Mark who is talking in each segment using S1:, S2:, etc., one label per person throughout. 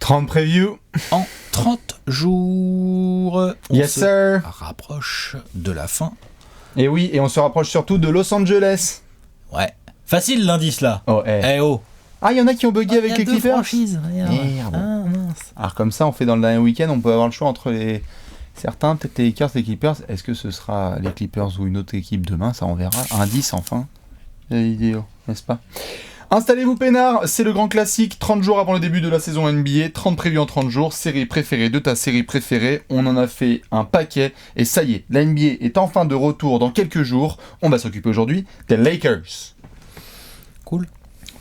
S1: 30 previews
S2: en 30 jours.
S1: Yes sir.
S2: Rapproche de la fin.
S1: Et oui, et on se rapproche surtout de Los Angeles.
S2: Ouais. Facile l'indice là.
S1: Oh,
S2: oh.
S1: Ah, il y en a qui ont bugué avec les Clippers.
S2: Franchises.
S1: Merde.
S2: Ah, mince.
S1: Alors comme ça, on fait dans le dernier week-end, on peut avoir le choix entre certains, peut-être les Lakers, les Clippers. Est-ce que ce sera les Clippers ou une autre équipe demain? Ça, on verra. Indice enfin. La vidéo, n'est-ce pas? Installez-vous peinard, c'est le grand classique, 30 jours avant le début de la saison NBA, 30 prévus en 30 jours, série préférée de ta série préférée, on en a fait un paquet, et ça y est, la NBA est enfin de retour dans quelques jours, on va s'occuper aujourd'hui des Lakers.
S2: Cool.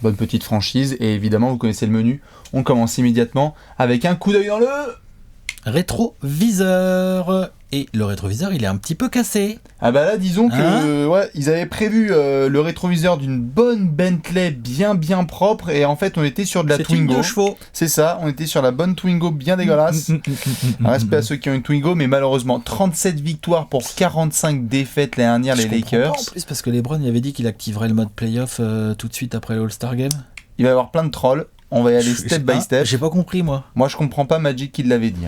S1: Bonne petite franchise, et évidemment vous connaissez le menu, on commence immédiatement avec un coup d'œil dans le...
S2: rétroviseur. Et le rétroviseur, il est un petit peu cassé.
S1: Ah bah là, disons que ouais, ils avaient prévu le rétroviseur d'une bonne Bentley bien propre, et en fait on était sur de la Twingo.
S2: C'est 2 chevaux.
S1: C'est ça, on était sur la bonne Twingo bien dégueulasse. Respect à ceux qui ont une Twingo, mais malheureusement 37 victoires pour 45 défaites l'année dernière, les Lakers.
S2: En plus, parce que LeBron il avait dit qu'il activerait le mode playoff tout de suite après le All-Star Game.
S1: Il va y avoir plein de trolls. On va y aller step by step.
S2: J'ai pas compris, moi.
S1: Moi, je comprends pas Magic qui l'avait dit.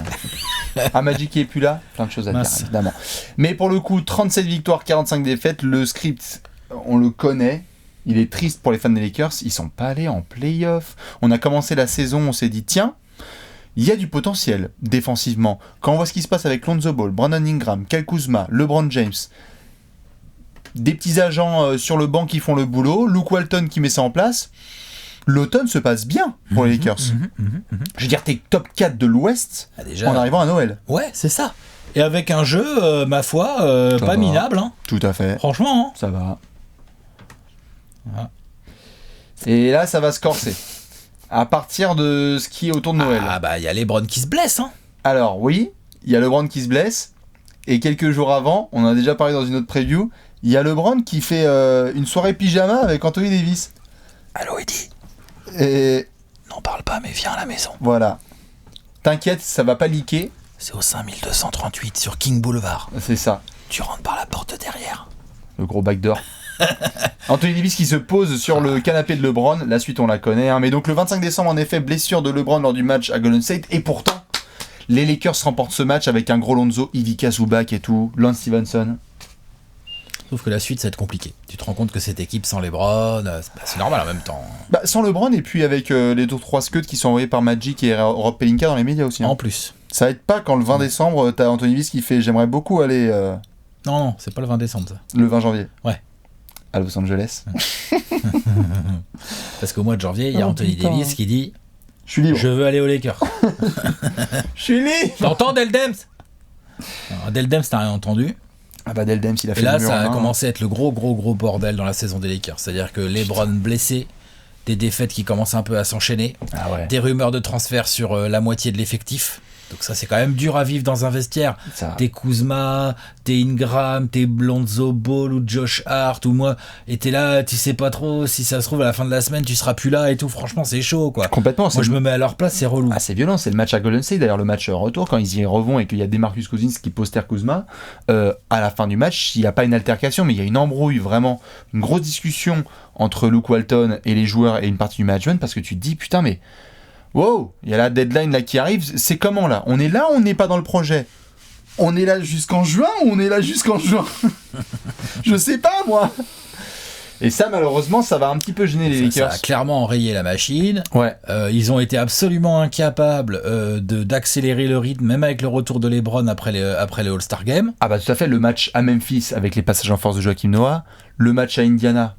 S1: Ah, Magic qui est plus là, plein de choses à dire, évidemment. Mais pour le coup, 37 victoires, 45 défaites. Le script, on le connaît. Il est triste pour les fans des Lakers. Ils sont pas allés en play-off. On a commencé la saison, on s'est dit, tiens, il y a du potentiel défensivement. Quand on voit ce qui se passe avec Lonzo Ball, Brandon Ingram, Kyle Kuzma, LeBron James, des petits agents sur le banc qui font le boulot, Luke Walton qui met ça en place... L'automne se passe bien pour les Lakers. Je veux dire, t'es top 4 de l'Ouest en arrivant à Noël.
S2: Ouais, c'est ça. Et avec un jeu, ma foi, pas minable. Hein.
S1: Tout à fait.
S2: Franchement. Hein.
S1: Ça va.
S2: Ah.
S1: Et là, ça va se corser. À partir de ce qui est autour de Noël.
S2: Ah bah, il y a LeBron qui se blesse. Hein.
S1: Alors, oui, il y a LeBron qui se blesse. Et quelques jours avant, on en a déjà parlé dans une autre preview, il y a LeBron qui fait une soirée pyjama avec Anthony Davis.
S2: Allô, Eddie.
S1: Et...
S2: N'en parle pas, mais viens à la maison.
S1: Voilà. T'inquiète, ça va pas leaker.
S2: C'est au 5238 sur King Boulevard.
S1: C'est ça.
S2: Tu rentres par la porte derrière.
S1: Le gros backdoor. Anthony Davis qui se pose sur le canapé de LeBron. La suite, on la connaît. Hein. Mais donc, le 25 décembre, en effet, blessure de LeBron lors du match à Golden State. Et pourtant, les Lakers remportent ce match avec un gros Lonzo, Ivica Zubac et tout. Lance Stevenson.
S2: Sauf que la suite, ça va être compliqué. Tu te rends compte que cette équipe sans LeBron, c'est normal en même temps.
S1: Bah, sans LeBron, et puis avec les 2-3 scuds qui sont envoyés par Magic et Rob Pelinka dans les médias aussi. Hein.
S2: En plus.
S1: Ça aide pas quand le 20 décembre, t'as Anthony Davis qui fait « J'aimerais beaucoup aller...
S2: Non, c'est pas le 20 décembre, ça.
S1: Le 20 janviie.
S2: Ouais.
S1: À Los Angeles.
S2: Parce qu'au mois de janvier, il y a Anthony Davis qui dit «
S1: Je suis libre.
S2: Je veux aller aux Lakers. »
S1: Je suis libre.
S2: T'entends, Dell Demps? Dell Demps, t'as rien entendu.
S1: Ah bah Dell Demps, il a fait
S2: et là,
S1: le mur
S2: ça a
S1: en main.
S2: commencé à être le gros bordel dans la saison des Lakers. C'est-à-dire que LeBron blessé, des défaites qui commencent un peu à s'enchaîner, des rumeurs de transfert sur la moitié de l'effectif. Donc ça, c'est quand même dur à vivre dans un vestiaire. T'es Kuzma, t'es Ingram, t'es Lonzo Ball ou Josh Hart ou moi, et t'es là, tu sais pas trop si ça se trouve à la fin de la semaine, tu seras plus là et tout. Franchement, c'est chaud, quoi.
S1: Complètement.
S2: Moi, je me mets à leur place, c'est relou.
S1: Ah, c'est violent, c'est le match à Golden State. D'ailleurs, le match retour, quand ils y revont et qu'il y a DeMarcus Cousins qui poster Kuzma, à la fin du match, il n'y a pas une altercation, mais il y a une embrouille, vraiment, une grosse discussion entre Luke Walton et les joueurs et une partie du management, parce que tu te dis, putain, mais... Wow, il y a la deadline là qui arrive, c'est comment là? On est là ou on n'est pas dans le projet? On est là jusqu'en juin ou on est là jusqu'en juin? Je sais pas moi. Et ça malheureusement ça va un petit peu gêner les Lakers.
S2: Ça a clairement enrayé la machine.
S1: Ouais.
S2: Ils ont été absolument incapables d'accélérer le rythme, même avec le retour de LeBron après les All-Star Games.
S1: Ah bah tout à fait, le match à Memphis avec les passages en force de Joakim Noah, le match à Indiana,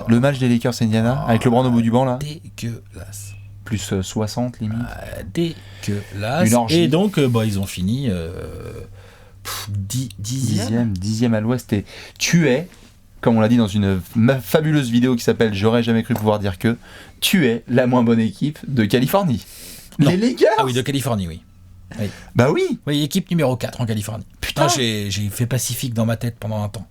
S1: le match des Lakers à Indiana, avec LeBron au bout du banc là.
S2: Dégueulasse.
S1: Plus 60 limite.
S2: Dégueulasse. Et donc, ils ont fini
S1: dixième à l'ouest. Et tu es, comme on l'a dit dans une fabuleuse vidéo qui s'appelle « J'aurais jamais cru pouvoir dire que », tu es la moins bonne équipe de Californie.
S2: Non.
S1: Les Lakers.
S2: Ah oui, de Californie, oui. Oui.
S1: Bah oui.
S2: Oui, équipe numéro 4 en Californie.
S1: Putain.
S2: J'ai fait Pacifique dans ma tête pendant un temps.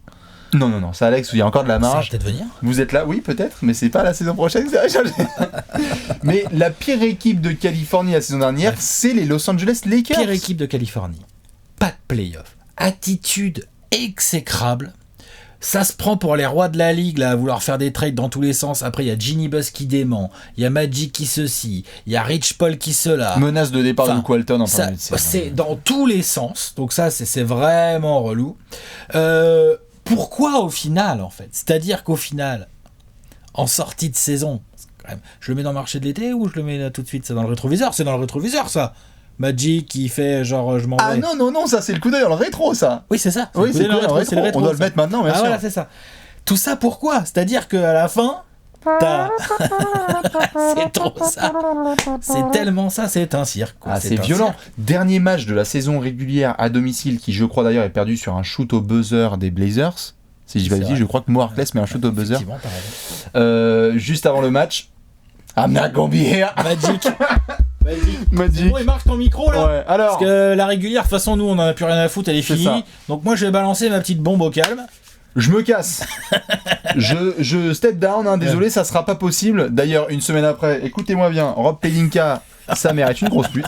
S1: Non, c'est Alex où il y a encore de la marge.
S2: Ça va peut-être venir.
S1: Vous êtes là, oui, peut-être, mais c'est pas la saison prochaine, ça va changer. Mais la pire équipe de Californie la saison dernière, c'est les Los Angeles Lakers.
S2: Pire équipe de Californie. Pas de playoff. Attitude exécrable. Ça se prend pour les rois de la ligue, là, à vouloir faire des trades dans tous les sens. Après, il y a Ginny Buss qui dément, il y a Magic qui ceci, il y a Rich Paul qui cela.
S1: Menace de départ de Luke Walton en
S2: ça, c'est dans tous les sens. Donc ça, c'est vraiment relou. Pourquoi au final, en fait ? C'est-à-dire qu'au final, en sortie de saison, quand même, je le mets dans le marché de l'été ou je le mets là tout de suite ? C'est dans le rétroviseur ? C'est dans le rétroviseur, ça. Magic qui fait genre je m'en vais.
S1: Ah non, ça c'est le coup d'œil dans le rétro, ça.
S2: Oui, c'est ça.
S1: Oui, c'est le rétro. On doit le mettre maintenant, bien sûr.
S2: Voilà, c'est ça. Tout ça pourquoi ? C'est-à-dire qu'à la fin, t'as... c'est trop ça. C'est tellement ça, c'est un cirque. Quoi.
S1: Ah, c'est violent. Cirque. Dernier match de la saison régulière à domicile qui, je crois d'ailleurs, est perdu sur un shoot au buzzer des Blazers. Si je dis pas dit, je crois que Mo Harkless met un shoot au buzzer. Juste avant le match. I'm not gonna be here.
S2: Magic. Bon, il marque ton micro là.
S1: Ouais, alors.
S2: Parce que la régulière, de toute façon, nous on en a plus rien à foutre, elle est finie. Ça. Donc moi je vais balancer ma petite bombe au calme.
S1: Je me casse. je step down, hein, désolé, ça sera pas possible. D'ailleurs, une semaine après, écoutez-moi bien, Rob Pelinka, sa mère est une grosse pute.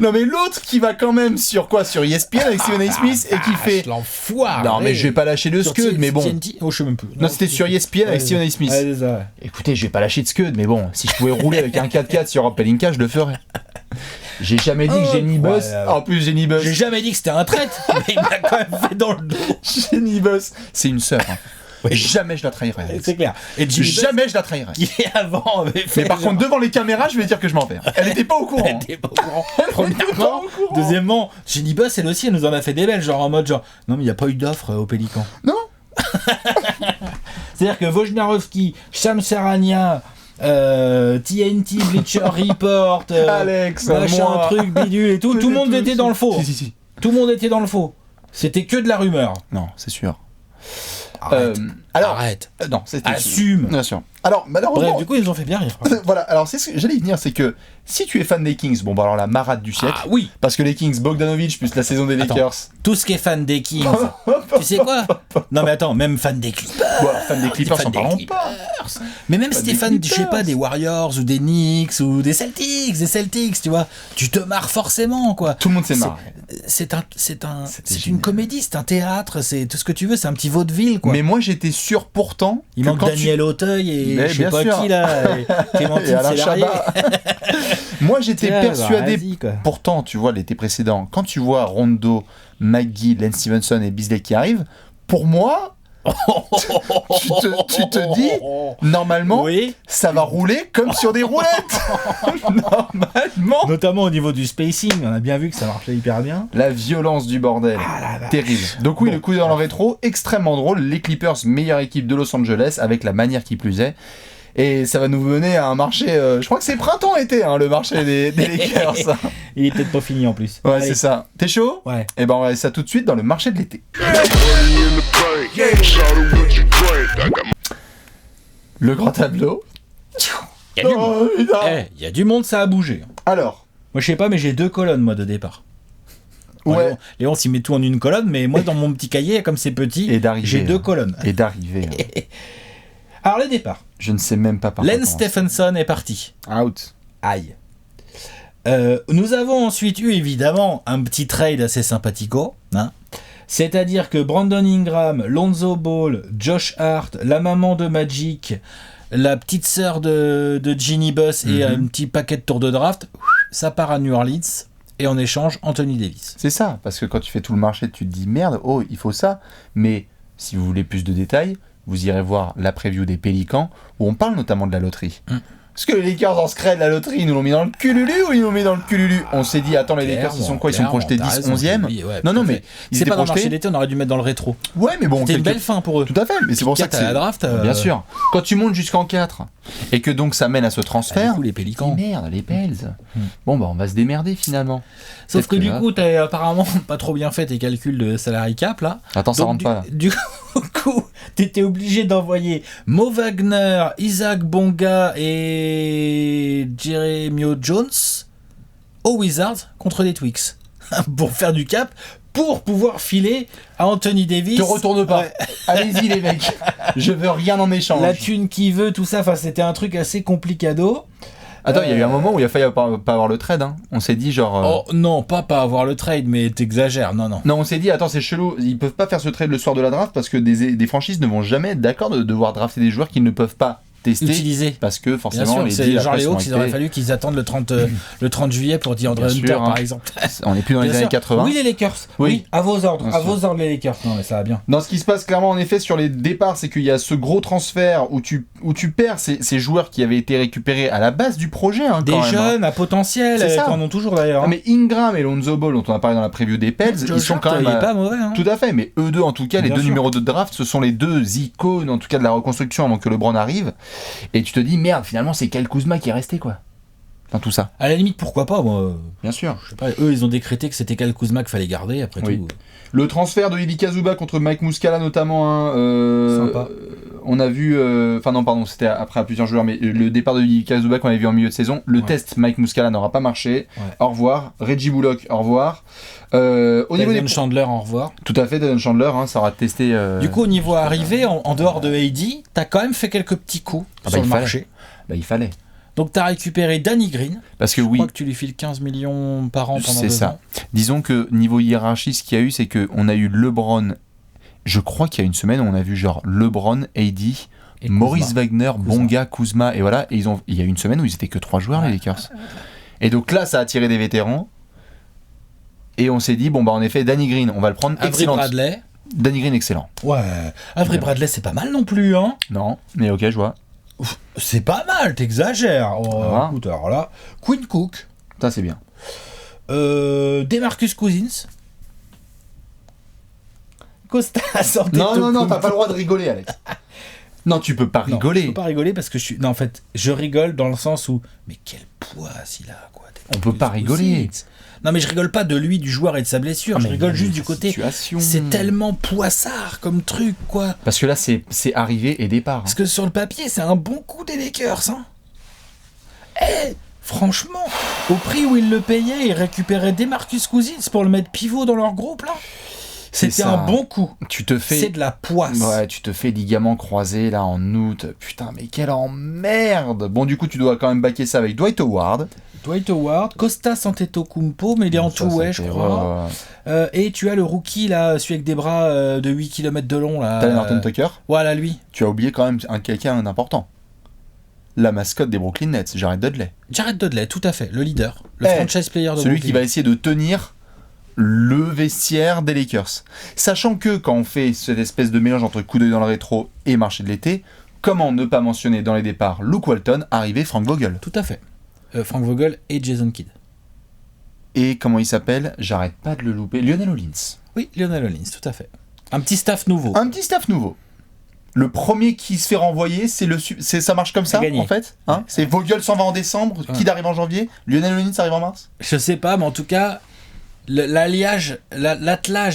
S1: Non mais l'autre qui va quand même sur ESPN avec Stephen A. Smith et qui fait...
S2: L'enfoiré.
S1: Non mais je vais pas lâcher le scud, mais bon...
S2: Oh, je sais même plus.
S1: Non, c'était sur ESPN avec Stephen A. Smith.
S2: Ouais, c'est ça.
S1: Écoutez, je vais pas lâcher de scud, mais bon, si je pouvais rouler avec un 4x4 sur Rob Pelinka, je le ferais. J'ai jamais dit que Jenny Buss... En plus, Jenny Buss...
S2: J'ai jamais dit que c'était un traître, mais il m'a quand même fait dans le dos.
S1: Jenny Buss, c'est une sœur. Hein. Oui. Jamais je la trahirais.
S2: C'est clair.
S1: Et jamais je la trahirais.
S2: Qui avant avait fait.
S1: Mais par contre, devant les caméras, je vais dire que je m'en vais. Elle était pas au courant.
S2: Elle était pas au courant. Premièrement. Deuxièmement, Jenny Buss, elle aussi, elle nous en a fait des belles, genre en mode genre, non, mais il n'y a pas eu d'offre au Pélican.
S1: Non.
S2: C'est-à-dire que Wojnarowski, Shams Charania, TNT, Bleacher Report,
S1: Alex,
S2: machin, truc, bidule et tout, tout le monde était dans le faux.
S1: Si.
S2: Tout le monde était dans le faux. C'était que de la rumeur.
S1: Non, c'est sûr.
S2: Arrête.
S1: Non, c'était
S2: assume.
S1: Bien sûr. Alors, malheureusement.
S2: Bref, du coup, ils nous ont fait bien rire.
S1: Voilà, alors c'est ce que j'allais y venir, c'est que si tu es fan des Kings, bon, bah alors la marade du siècle.
S2: Ah oui.
S1: Parce que les Kings, Bogdanovic plus la saison des Lakers.
S2: Tout ce qui est fan des Kings. Tu sais quoi ? Non, mais attends, même fan des Clippers.
S1: Bon, fan des Clippers, on parle pas.
S2: Mais même si t'es fan, je sais pas, des Warriors ou des Knicks ou des Celtics, tu vois, tu te marres forcément, quoi.
S1: Tout le monde s'est marré.
S2: C'est une comédie, c'est un théâtre, c'est tout ce que tu veux, c'est un petit vaudeville, quoi.
S1: Mais moi, j'étais sûr pourtant.
S2: Il manque Daniel Auteuil et je sais pas qui là, Clémentine Célarier.
S1: Moi, j'étais persuadé. Pourtant, tu vois, l'été précédent, quand tu vois Rondo, McGee, Lance Stevenson et Beasley qui arrivent, pour moi. tu te dis, normalement, oui. Ça va rouler comme sur des roulettes. Normalement.
S2: Notamment au niveau du spacing, on a bien vu que ça marchait hyper bien.
S1: La violence du bordel. Terrible. Donc oui, le coup dans le rétro, extrêmement drôle. Les Clippers, meilleure équipe de Los Angeles, avec la manière qui plus est. Et ça va nous mener à un marché, je crois que c'est printemps-été, hein, le marché des Lakers.
S2: Il est peut-être pas fini en plus.
S1: Ouais, allez. C'est ça. T'es chaud ?
S2: Ouais.
S1: Et ben on va aller ça tout de suite dans le marché de l'été. Le grand tableau.
S2: Il y a du monde. Il y a du monde, ça a bougé.
S1: Alors.
S2: Moi je sais pas, mais j'ai 2 colonnes moi de départ. Bon, ouais. Léon s'y met tout en une colonne, mais moi dans mon petit cahier, comme c'est petit, j'ai 2 colonnes.
S1: Et d'arriver.
S2: Alors le départ.
S1: Je ne sais même pas par
S2: Lance Stephenson est parti.
S1: Out.
S2: Aïe. Nous avons ensuite eu évidemment un petit trade assez sympathico, hein. C'est-à-dire que Brandon Ingram, Lonzo Ball, Josh Hart, la maman de Magic, la petite sœur de Ginny Buss et un petit paquet de tours de draft, ça part à New Orleans et en échange Anthony Davis.
S1: C'est ça, parce que quand tu fais tout le marché, tu te dis merde, oh il faut ça, mais si vous voulez plus de détails, vous irez voir la preview des Pélicans où on parle notamment de la loterie. Est-ce que les Lakers en secret de la loterie, ils nous l'ont mis dans le cululu ou ils nous l'ont mis dans le cululu ? On s'est dit, attends, les Lakers, ils sont quoi ? Ils sont projetés 10, 11e ?
S2: Ouais,
S1: non, mais ils
S2: c'est
S1: étaient
S2: pas dans le
S1: projetés...
S2: marché d'été, on aurait dû mettre dans le rétro.
S1: Ouais, mais bon...
S2: C'était une belle fin pour eux.
S1: Tout à fait, mais c'est pour ça que c'est...
S2: la draft,
S1: Bien sûr. Quand tu montes jusqu'en 4, et que donc ça mène à ce transfert...
S2: Du coup, les Pélicans...
S1: Merde, les Pels. Bon, bah on va se démerder finalement.
S2: Sauf que du coup, t'as apparemment pas trop bien fait tes calculs de salary cap, là.
S1: Attends, ça rentre pas, là.
S2: Du coup, t'étais obligé d'envoyer Mo Wagner, Isaac Bonga et Jeremio Jones aux Wizards contre les Twix pour faire du cap, pour pouvoir filer à Anthony Davis.
S1: Te retourne pas. Ouais. Allez-y les mecs. Je veux rien en échange.
S2: La thune qui veut, tout ça. Enfin, c'était un truc assez complicado.
S1: Attends, il y a eu un moment où il a failli pas avoir le trade. Hein. On s'est dit genre.
S2: Oh non, pas avoir le trade, mais t'exagères. Non.
S1: Non, on s'est dit, attends, c'est chelou. Ils peuvent pas faire ce trade le soir de la draft parce que des franchises ne vont jamais être d'accord de devoir drafter des joueurs qu'ils ne peuvent pas tester.
S2: Utiliser.
S1: Parce que forcément,
S2: les
S1: deals
S2: genre
S1: après
S2: les
S1: sont
S2: Hawks, il aurait fallu qu'ils attendent le 30 juillet pour dire André Hunter, par exemple.
S1: On n'est plus dans les années 80.
S2: Oui, les Lakers. Oui, à vos ordres. À vos ordres, les Lakers. Non, mais ça va bien.
S1: Dans ce qui se passe clairement, en effet, sur les départs, c'est qu'il y a ce gros transfert où tu perds ces joueurs qui avaient été récupérés à la base du projet. Hein,
S2: des
S1: quand
S2: jeunes
S1: même,
S2: à potentiel, qui en ont toujours d'ailleurs.
S1: Ah, mais Ingram et Lonzo Ball, dont on a parlé dans la preview des Pels, ils sont quand même.
S2: Il est pas mauvais. Hein.
S1: Tout à fait, mais eux deux, en tout cas, les
S2: Bien
S1: deux
S2: sûr.
S1: numéros de draft, ce sont les deux icônes, en tout cas, de la reconstruction avant que LeBron arrive. Et tu te dis, merde, finalement, c'est Kyle Kuzma qui est resté, quoi. Dans tout ça.
S2: À la limite, pourquoi pas, moi.
S1: Bien sûr.
S2: Je sais pas, eux, ils ont décrété que c'était Kyle Kuzma qu'il fallait garder, après tout.
S1: Le transfert de Ivica Zubac contre Mike Muscala, notamment.
S2: Sympa.
S1: On a vu. Enfin, non, pardon, c'était après à plusieurs joueurs, mais le départ de Ivica Zubac, on avait vu en milieu de saison. Le test Mike Muscala n'aura pas marché.
S2: Ouais.
S1: Au revoir. Reggie Bullock, au revoir. Au niveau des.
S2: Chandler, au revoir.
S1: Tout à fait, Devon Chandler, hein, ça aura testé.
S2: Du coup, au niveau arrivé, en dehors de AD, t'as quand même fait quelques petits coups sur le marché.
S1: Bah, il fallait.
S2: Donc t'as récupéré Danny Green.
S1: Parce que
S2: je crois que tu lui files 15 millions par an pendant 2 ans.
S1: C'est ça. Disons que niveau hiérarchie, ce qu'il y a eu, c'est qu'on a eu LeBron. Je crois qu'il y a une semaine, on a vu genre LeBron, AD, et Maurice Wagner, Bonga, Kuzma, et voilà. Et il y a eu une semaine où ils étaient que 3 joueurs, les Lakers. Et donc là, ça a attiré des vétérans. Et on s'est dit, bon, bah en effet, Danny Green, on va le prendre.
S2: Avery Bradley.
S1: Danny Green, excellent.
S2: Ouais. Avery Bradley, c'est pas mal non plus, hein.
S1: Non, mais ok, je vois.
S2: C'est pas mal, t'exagères.
S1: Ah.
S2: Écoute, alors là, Quinn Cook.
S1: Ça, c'est bien.
S2: Demarcus Cousins. Costa
S1: Non, t'as pas le droit de rigoler, Alex. Non, tu peux pas rigoler.
S2: Je peux pas rigoler parce que je suis. Non, en fait, je rigole dans le sens où. Mais quel poids il a, quoi.
S1: On peut pas rigoler.
S2: Non, mais je rigole pas de lui, du joueur et de sa blessure. Je rigole juste du côté.
S1: Situation.
S2: C'est tellement poissard comme truc, quoi.
S1: Parce que là, c'est arrivé et départ.
S2: Parce que sur le papier, c'est un bon coup des Lakers, hein. Franchement, au prix où ils le payaient, ils récupéraient Demarcus Cousins pour le mettre pivot dans leur groupe, là. C'était un bon coup. C'est de la poisse.
S1: Ouais, tu te fais ligament croisé là en août. Putain, mais quelle emmerde. Bon, du coup, tu dois quand même backer ça avec Dwight Howard.
S2: Costas Antetokounmpo, mais il est en two-way, je crois. Et tu as le rookie, là, celui avec des bras de 8 km de long, là.
S1: Talen Horton-Tucker.
S2: Voilà, lui.
S1: Tu as oublié quand même quelqu'un d'important. La mascotte des Brooklyn Nets, Jared Dudley.
S2: Jared Dudley, tout à fait, le leader. Le franchise player de
S1: celui
S2: Brooklyn.
S1: Qui va essayer de tenir le vestiaire des Lakers. Sachant que quand on fait cette espèce de mélange entre coup d'œil dans le rétro et marché de l'été, comment ne pas mentionner dans les départs Luke Walton, arrivé Frank Vogel.
S2: Tout à fait. Frank Vogel et Jason Kidd.
S1: Et comment il s'appelle? J'arrête pas de le louper. Lionel Hollins.
S2: Oui, Lionel Hollins, tout à fait. Un petit staff nouveau.
S1: Le premier qui se fait renvoyer, ça marche comme ça, en fait, hein. C'est Vogel s'en va en décembre, Kidd arrive en janvier, Lionel Hollins arrive en mars.
S2: Je sais pas, mais en tout cas, l'attelage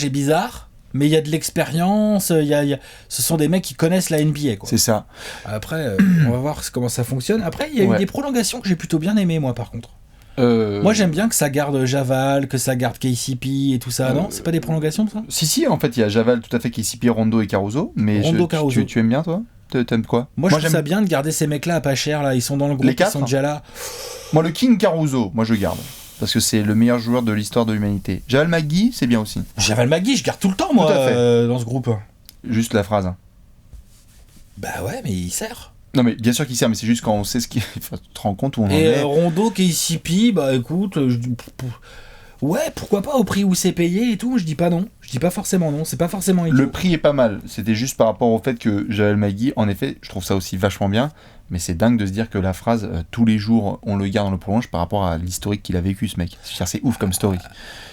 S2: est bizarre, mais il y a de l'expérience, ce sont des mecs qui connaissent la NBA, quoi.
S1: C'est ça.
S2: Après, on va voir comment ça fonctionne. Après, il y a eu des prolongations que j'ai plutôt bien aimées, moi, par contre. Moi, j'aime bien que ça garde Javal, que ça garde KCP et tout ça, non? C'est pas des prolongations, tout ça?
S1: Si, en fait, il y a Javal, tout à fait, KCP, Rondo et Caruso. Mais
S2: Caruso.
S1: Tu aimes bien, toi? T'aimes quoi?
S2: Moi, je trouve ça bien de garder ces mecs-là à pas cher, là. Ils sont dans le groupe, ils sont déjà là.
S1: Moi, le King Caruso, moi, je garde. Parce que c'est le meilleur joueur de l'histoire de l'humanité. Javal McGee, c'est bien aussi.
S2: Javal McGee, je garde tout le temps, moi, dans ce groupe.
S1: Juste la phrase.
S2: Bah ouais, mais il sert.
S1: Non, mais bien sûr qu'il sert, mais c'est juste quand on sait ce qu'il... Enfin, tu te rends compte où on en est.
S2: Et Rondo, KCP, bah écoute, ouais, pourquoi pas, au prix où c'est payé et tout, je dis pas non. Je dis pas forcément non, c'est pas forcément idiot.
S1: Le prix est pas mal, c'était juste par rapport au fait que Javel McGee, en effet, je trouve ça aussi vachement bien, mais c'est dingue de se dire que la phrase tous les jours on le garde, on le prolonge par rapport à l'historique qu'il a vécu, ce mec. C'est ouf comme story.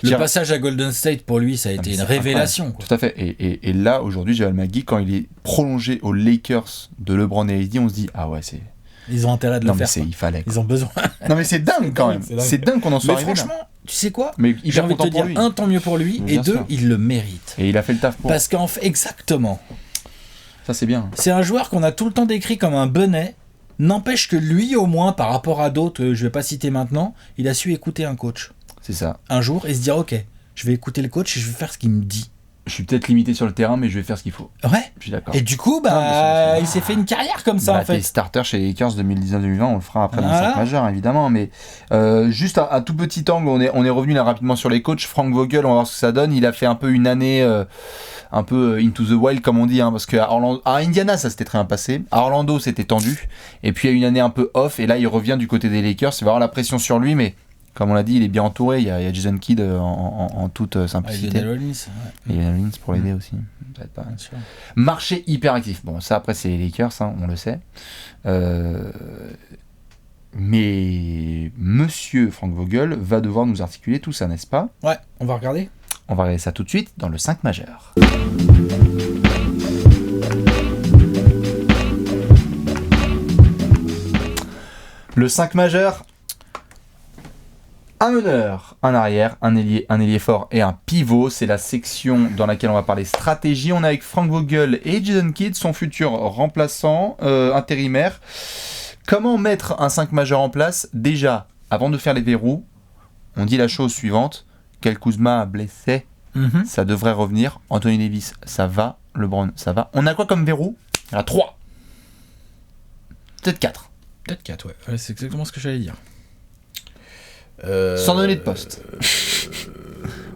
S2: Le passage à Golden State pour lui, ça a été une révélation, quoi.
S1: Tout à fait. Et là, aujourd'hui, Javel McGee, quand il est prolongé aux Lakers de LeBron et AD, on se dit ah ouais, c'est...
S2: Ils ont intérêt de le faire.
S1: Il fallait.
S2: Ils ont besoin.
S1: Non mais c'est dingue quand même. C'est dingue qu'on en soit arrivé là.
S2: Franchement, tu sais quoi?
S1: Mais
S2: j'ai envie de te dire, un, tant mieux pour lui, et deux, il le mérite.
S1: Et il a fait le taf pour.
S2: Parce qu'en fait, exactement.
S1: Ça c'est bien.
S2: C'est un joueur qu'on a tout le temps décrit comme un benet. N'empêche que lui, au moins, par rapport à d'autres, que je vais pas citer maintenant, il a su écouter un coach.
S1: C'est ça.
S2: Un jour, et se dire, ok, je vais écouter le coach et je vais faire ce qu'il me dit.
S1: Je suis peut-être limité sur le terrain, mais je vais faire ce qu'il faut.
S2: Ouais.
S1: Je suis d'accord.
S2: Et du coup, il s'est fait une carrière comme ça, en fait.
S1: T'es starter chez les Lakers 2019-2020, on le fera après dans le 5 majeur, évidemment. Mais juste à tout petit angle, on est revenu là rapidement sur les coachs. Frank Vogel, on va voir ce que ça donne. Il a fait un peu une année un peu into the wild, comme on dit, hein, parce qu'à Indiana, ça s'était très bien passé. À Orlando, c'était tendu. Et puis, il y a une année un peu off. Et là, il revient du côté des Lakers. Il va avoir la pression sur lui, mais... Comme on l'a dit, il est bien entouré. Il y a Jason Kidd en toute simplicité. Et Lionel Hollins pour l'aider aussi. Ça va être pas... Marché hyper actif. Bon, ça après, c'est les Lakers, hein, on le sait. Mais Monsieur Frank Vogel va devoir nous articuler tout ça, n'est-ce pas ?
S2: Ouais, on va regarder.
S1: On va regarder ça tout de suite dans le 5 majeur. Le 5 majeur... Un meneur, un arrière, un ailier fort et un pivot. C'est la section dans laquelle on va parler stratégie. On est avec Frank Vogel et Jason Kidd, son futur remplaçant intérimaire. Comment mettre un 5 majeur en place ? Déjà, avant de faire les verrous, on dit la chose suivante. Kyle Kuzma blessé, ça devrait revenir. Anthony Davis, ça va. LeBron, ça va. On a quoi comme verrou ? Il y en a 3. Peut-être 4.
S2: Peut-être 4, ouais. C'est exactement ce que j'allais dire.
S1: Sans donner de poste.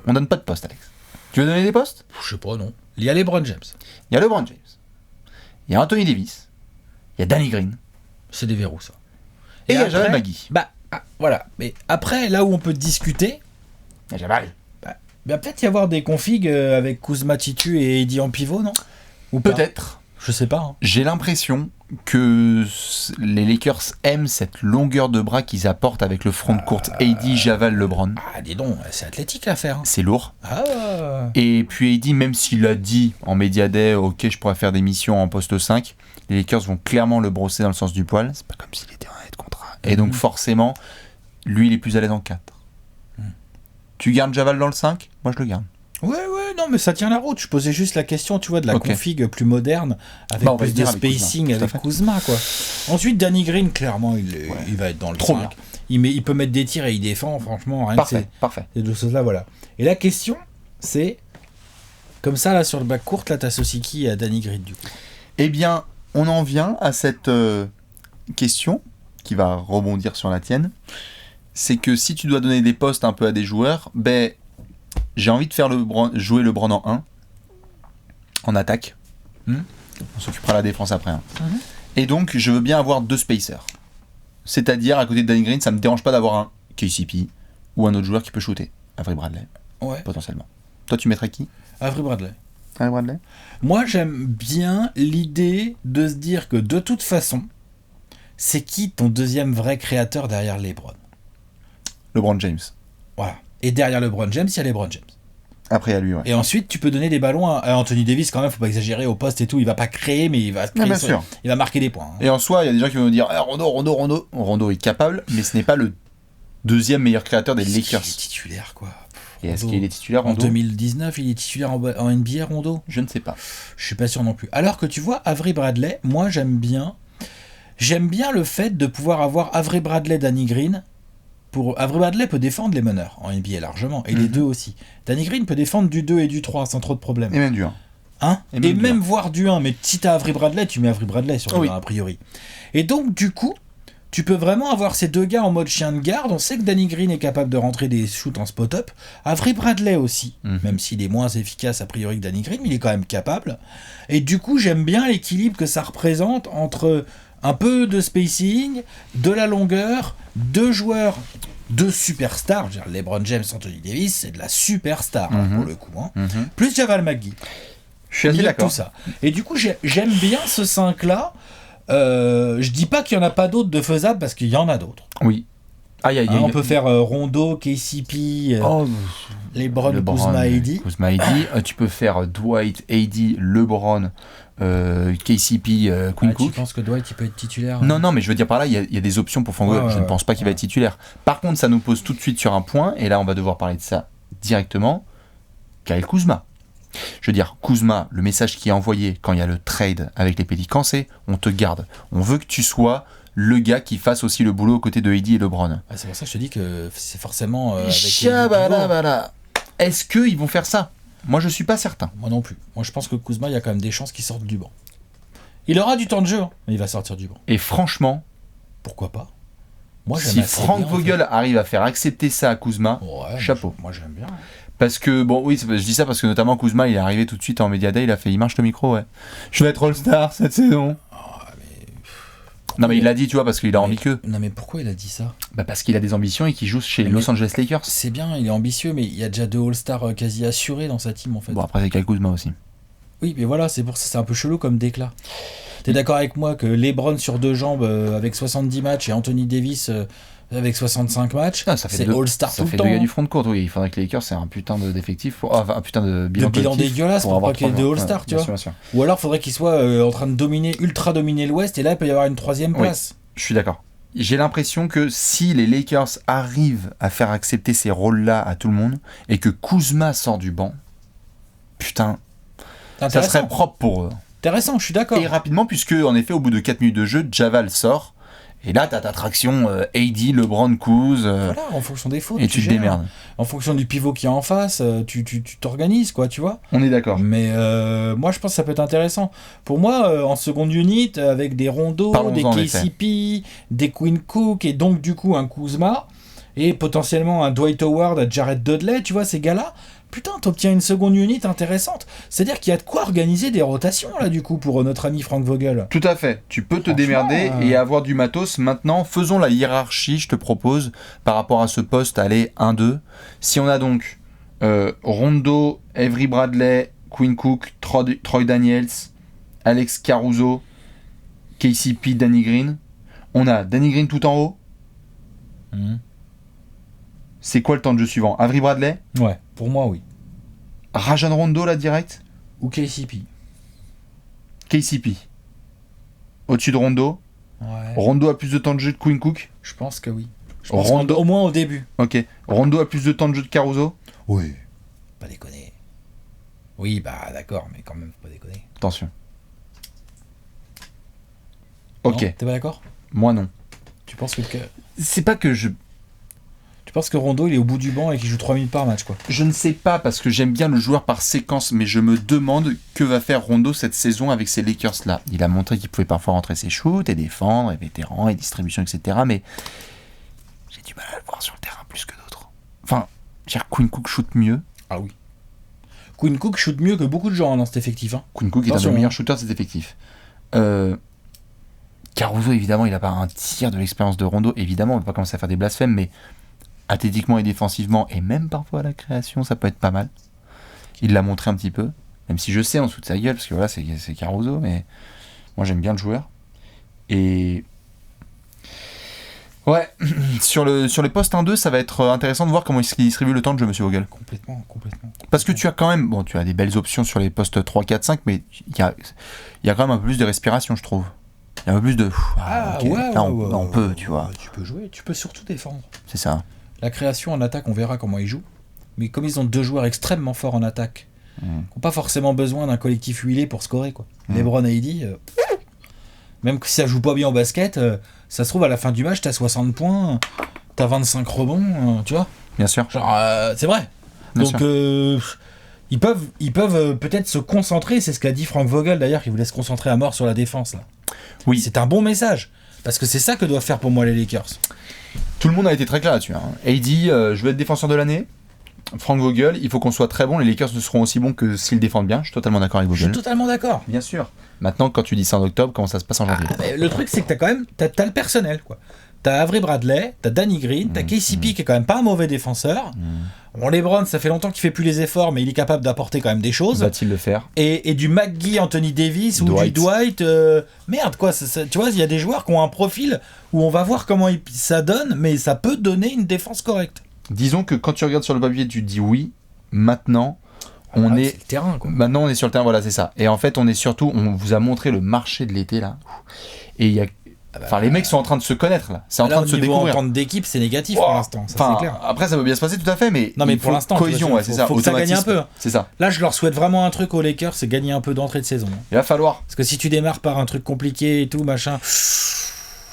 S1: On donne pas de poste, Alex. Tu veux donner des postes ?
S2: Je sais pas, non. Il y a LeBron James.
S1: Il y a LeBron James. Il y a Anthony Davis. Il y a Danny Green.
S2: C'est des verrous, ça.
S1: Et il y a Jamal Magui.
S2: Voilà. Mais après, là où on peut discuter...
S1: Il y a Jamal.
S2: Il va peut-être y avoir des configs avec Kuzma Titu et Eddie en pivot, non ? Ou pas ?
S1: Peut-être.
S2: Je sais pas. Hein.
S1: J'ai l'impression que les Lakers aiment cette longueur de bras qu'ils apportent avec le front de court AD, Javal, LeBron.
S2: Ah, dis donc, c'est athlétique l'affaire. Hein.
S1: C'est lourd.
S2: Ah.
S1: Et puis AD, même s'il a dit en Media Day, ok, je pourrais faire des missions en poste 5, les Lakers vont clairement le brosser dans le sens du poil. C'est pas comme s'il était en année de contrat. Et donc forcément, lui, il est plus à l'aise en 4. Tu gardes Javal dans le 5 ? Moi, je le garde.
S2: Ouais, non, mais ça tient la route. Je posais juste la question, tu vois, de la config plus moderne, avec plus de spacing avec Kuzma, quoi. Ensuite, Danny Green, clairement, il va être dans le 5. Il peut mettre des tirs et il défend, franchement, rien
S1: parfait.
S2: Ces deux choses-là, voilà. Et la question, c'est, comme ça, là, sur le backcourt, là, t'associes qui à Danny Green, du coup ?
S1: Eh bien, on en vient à cette question, qui va rebondir sur la tienne. C'est que si tu dois donner des postes un peu à des joueurs, j'ai envie de faire jouer LeBron en 1, en attaque. On s'occupera de la défense après. Et donc, je veux bien avoir 2 spacers. C'est-à-dire, à côté de Danny Green, ça me dérange pas d'avoir un KCP ou un autre joueur qui peut shooter. Avery Bradley, potentiellement. Toi, tu mettrais qui ?
S2: Avery Bradley.
S1: Bradley ?
S2: Moi, j'aime bien l'idée de se dire que, de toute façon, c'est qui ton deuxième vrai créateur derrière LeBron ?
S1: LeBron James.
S2: Voilà. Et derrière LeBron James, il y a LeBron James.
S1: Après, il y a lui, ouais.
S2: Et ensuite, tu peux donner des ballons à Anthony Davis, quand même, faut pas exagérer au poste et tout. Il va pas créer, mais il va il va marquer des points. Hein.
S1: Et en soi, il y a des gens qui vont nous dire Rondo. Rondo est capable, mais ce n'est pas le deuxième meilleur créateur des Lakers.
S2: Il est titulaire, quoi.
S1: Et est-ce qu'il est titulaire,
S2: en
S1: Rondo ?
S2: 2019, il est titulaire en NBA, Rondo ?
S1: Je ne sais pas.
S2: Je suis pas sûr non plus. Alors que tu vois, Avery Bradley, moi, j'aime bien le fait de pouvoir avoir Avery Bradley, Danny Green. Avery Bradley peut défendre les meneurs en NBA largement, et les deux aussi. Danny Green peut défendre du 2 et du 3 sans trop de problèmes.
S1: Et même du 1.
S2: Et même voir du 1, mais si t'as Avery Bradley, tu mets Avery Bradley sur le 1 a priori. Et donc du coup, tu peux vraiment avoir ces deux gars en mode chien de garde. On sait que Danny Green est capable de rentrer des shoots en spot-up. Avery Bradley aussi, même s'il est moins efficace a priori que Danny Green, mais il est quand même capable. Et du coup, j'aime bien l'équilibre que ça représente entre un peu de spacing, de la longueur, 2 joueurs, 2 superstars, je veux dire, LeBron James, Anthony Davis, c'est de la superstar pour le coup, plus Jamal Magui.
S1: Je suis assez d'accord.
S2: Tout ça. Et du coup, j'aime bien ce 5-là. Je dis pas qu'il y en a pas d'autres de faisables, parce qu'il y en a d'autres.
S1: Oui.
S2: On peut faire Rondo, KCP, LeBron, Kuzma, AD.
S1: Tu peux faire Dwight, AD, LeBron, KCP, Quinn Cook.
S2: Tu penses que Dwight il peut être titulaire ?
S1: Non, mais je veux dire par là, il y a des options pour Fango. Je ne pense pas qu'il va être titulaire. Par contre, ça nous pose tout de suite sur un point, et là on va devoir parler de ça directement. Kyle Kuzma. Je veux dire, Kuzma, le message qui est envoyé quand il y a le trade avec les Pélicans, c'est on te garde. On veut que tu sois le gars qui fasse aussi le boulot aux côtés de AD et LeBron.
S2: C'est pour ça que je te dis que c'est forcément
S1: Est-ce qu'ils vont faire ça ? Moi, je suis pas certain.
S2: Moi non plus. Moi, je pense que Kuzma, il y a quand même des chances qu'il sorte du banc. Il aura du temps de jeu, hein, mais il va sortir du banc.
S1: Et franchement,
S2: pourquoi pas? Moi,
S1: si Frank Vogel arrive à faire accepter ça à Kuzma, chapeau.
S2: Moi, j'aime bien.
S1: Parce que, bon, oui, je dis ça parce que notamment Kuzma, il est arrivé tout de suite en Media Day, il marche le micro, ouais. Je vais être All-Star cette saison. Non, mais il l'a dit, tu vois, parce qu'il a envie que.
S2: Non, mais pourquoi il a dit ça?
S1: Parce qu'il a des ambitions et qu'il joue chez Los Angeles Lakers.
S2: C'est bien, il est ambitieux, mais il y a déjà 2 All-Stars quasi assurés dans sa team, en fait.
S1: Bon, après, c'est Kyle Kuzma aussi.
S2: Oui, mais voilà, c'est pour ça, c'est un peu chelou comme déclat. T'es d'accord avec moi que LeBron sur 2 jambes avec 70 matchs et Anthony Davis avec 65 matchs, c'est All-Star tout le temps.
S1: Ça fait 2 gars du front de court, oui. Il faudrait que les Lakers aient un putain d'effectif, un putain de bilan
S2: dégueulasse pour pas qu'il y ait 2 All-Stars, tu vois.
S1: Bien sûr.
S2: Ou alors, faudrait qu'ils soient en train de ultra dominer l'Ouest, et là, il peut y avoir une 3e place.
S1: Oui, je suis d'accord. J'ai l'impression que si les Lakers arrivent à faire accepter ces rôles-là à tout le monde, et que Kuzma sort du banc, putain, ça serait propre pour eux.
S2: Intéressant, je suis d'accord.
S1: Et rapidement, puisque en effet, au bout de 4 minutes de jeu, Javal sort. Et là, t'as ta traction AD, LeBron, Kuz.
S2: Voilà, en fonction des fautes.
S1: Et tu te démerdes.
S2: En fonction du pivot qui est en face, tu t'organises, quoi, tu vois.
S1: On est d'accord.
S2: Mais moi, je pense que ça peut être intéressant. Pour moi, en seconde unit, avec des Rondo, des KCP, des Quinn Cook, et donc du coup un Kuzma, et potentiellement un Dwight Howard, un Jared Dudley, tu vois, ces gars-là. Putain, t'obtiens une seconde unit intéressante. C'est-à-dire qu'il y a de quoi organiser des rotations, là, du coup, pour notre ami Frank Vogel.
S1: Tout à fait. Tu peux te démerder et avoir du matos. Maintenant, faisons la hiérarchie, je te propose, par rapport à ce poste, allez, 1-2. Si on a donc Rondo, Avery Bradley, Quinn Cook, Troy Daniels, Alex Caruso, KCP, Danny Green. On a Danny Green tout en haut. C'est quoi le temps de jeu suivant? Avery Bradley?
S2: Ouais, pour moi, oui.
S1: Rajon Rondo, là, direct?
S2: Ou KCP.
S1: KCP. Au-dessus de Rondo?
S2: Ouais.
S1: Rondo a plus de temps de jeu de Quinn Cook?
S2: Je pense que oui. Rondo... Au moins au début.
S1: Ok. Rondo a plus de temps de jeu de Caruso?
S2: Oui. Pas déconner. Oui, bah d'accord, mais quand même, faut pas déconner.
S1: Attention. Ok.
S2: Non, t'es pas d'accord?
S1: Moi, non.
S2: Tu penses que...
S1: C'est pas que je...
S2: Tu penses que Rondo, il est au bout du banc et qu'il joue 3 minutes par match, quoi?
S1: Je ne sais pas, parce que j'aime bien le joueur par séquence, mais je me demande que va faire Rondo cette saison avec ces Lakers-là. Il a montré qu'il pouvait parfois rentrer ses shoots et défendre, et vétéran, et distribution, etc. Mais j'ai du mal à le voir sur le terrain plus que d'autres. Enfin, Quinn Cook shoot mieux.
S2: Ah oui. Quinn Cook shoot mieux que beaucoup de gens dans cet effectif. Hein.
S1: Quinn Cook est un des meilleurs shooters de cet effectif. Caruso, évidemment, il n'a pas un tiers de l'expérience de Rondo. Évidemment, on ne va pas commencer à faire des blasphèmes, mais athlétiquement et défensivement, et même parfois à la création, ça peut être pas mal. Il l'a montré un petit peu, même si je sais en dessous de sa gueule, parce que voilà, c'est Caruso, mais moi j'aime bien le joueur. Et ouais, sur les postes 1-2, ça va être intéressant de voir comment il distribue le temps de jeu, monsieur Vogel.
S2: Complètement.
S1: Parce que tu as quand même, tu as des belles options sur les postes 3, 4, 5, mais il y a quand même un peu plus de respiration, je trouve. Il y a un peu plus de... on peut, tu vois.
S2: Tu peux jouer, tu peux surtout défendre.
S1: C'est ça.
S2: La création en attaque, on verra comment ils jouent. Mais comme ils ont 2 joueurs extrêmement forts en attaque, qui n'ont pas forcément besoin d'un collectif huilé pour scorer, quoi. LeBron et AD, même si ça joue pas bien au basket, ça se trouve à la fin du match, t'as 60 points, t'as 25 rebonds, tu vois.
S1: Bien sûr.
S2: Genre, c'est vrai. Bien Donc, ils peuvent peut-être se concentrer, c'est ce qu'a dit Frank Vogel d'ailleurs, qui voulait se concentrer à mort sur la défense, là.
S1: Oui.
S2: C'est un bon message, parce que c'est ça que doivent faire pour moi les Lakers.
S1: Tout le monde a été très clair là-dessus. AD, je veux être défenseur de l'année. Frank Vogel, il faut qu'on soit très bon. Les Lakers ne seront aussi bons que s'ils défendent bien. Je suis totalement d'accord avec Vogel.
S2: Je suis totalement d'accord.
S1: Bien sûr. Maintenant, quand tu dis ça en octobre, comment ça se passe en janvier?
S2: Le truc, c'est que t'as quand même t'as le personnel, quoi. T'as Avery Bradley, t'as Danny Green, t'as KCP qui est quand même pas un mauvais défenseur. Bon, LeBron, ça fait longtemps qu'il fait plus les efforts, mais il est capable d'apporter quand même des choses.
S1: Va-t-il le faire?
S2: Et du McGee, Anthony Davis ou du Dwight. Merde, quoi. Tu vois, il y a des joueurs qui ont un profil où on va voir comment ça donne, mais ça peut donner une défense correcte.
S1: Disons que quand tu regardes sur le papier, tu te dis oui. Maintenant, on est.
S2: C'est le terrain, quoi.
S1: Maintenant, on est sur le terrain, voilà, c'est ça. Et en fait, on est surtout. On vous a montré le marché de l'été, là. Et il y a. Enfin, les mecs sont en train de se connaître là. C'est en train de se découvrir.
S2: En d'équipe, c'est négatif pour l'instant. Ça, c'est clair.
S1: Après, ça peut bien se passer tout à fait, mais
S2: non, mais pour l'instant,
S1: cohésion, ouais, c'est ça.
S2: Faut que ça gagne un peu.
S1: C'est ça.
S2: Là, je leur souhaite vraiment un truc aux Lakers, c'est gagner un peu d'entrée de saison.
S1: Il va falloir.
S2: Parce que si tu démarres par un truc compliqué et tout, machin,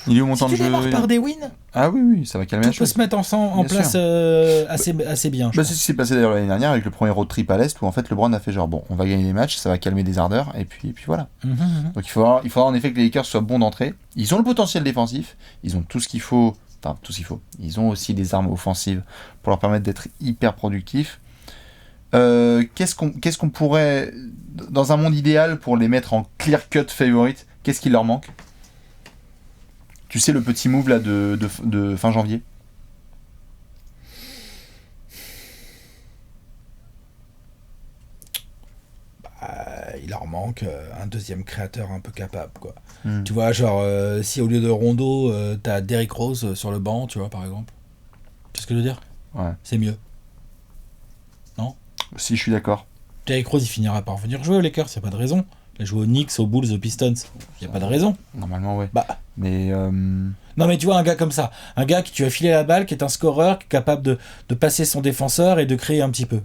S1: Il est au montant
S2: si tu
S1: de jeu.
S2: démarres par des wins,
S1: ah oui, ça va calmer la
S2: tout peut
S1: chose.
S2: se mettre en place assez bien.
S1: C'est ce qui s'est passé d'ailleurs l'année dernière avec le premier road trip à l'Est où en fait LeBron a fait genre bon, on va gagner les matchs, ça va calmer des ardeurs et puis voilà. Donc il faudra en effet que les Lakers soient bons d'entrée. Ils ont le potentiel défensif, ils ont tout ce qu'il faut. Enfin, tout ce qu'il faut. Ils ont aussi des armes offensives pour leur permettre d'être hyper productifs. Qu'est-ce qu'on pourrait, dans un monde idéal, pour les mettre en clear-cut favorite, qu'est-ce qui leur manque ? Tu sais, le petit move là de fin janvier ?
S2: Il leur manque un deuxième créateur un peu capable, quoi. Tu vois, genre, si au lieu de Rondo, t'as Derrick Rose sur le banc, tu vois, par exemple. Tu sais ce que je veux dire ?
S1: Ouais.
S2: C'est mieux. Non ?
S1: Si, je suis d'accord.
S2: Derrick Rose, il finira par venir jouer aux Lakers, y a pas de raison. Il a joué aux Knicks, aux Bulls, aux Pistons. Y a pas de raison.
S1: Normalement, ouais.
S2: Bah.
S1: Mais.
S2: Non, mais tu vois, un gars comme ça. Un gars qui tu as filé la balle, qui est un scoreur, qui est capable de passer son défenseur et de créer un petit peu.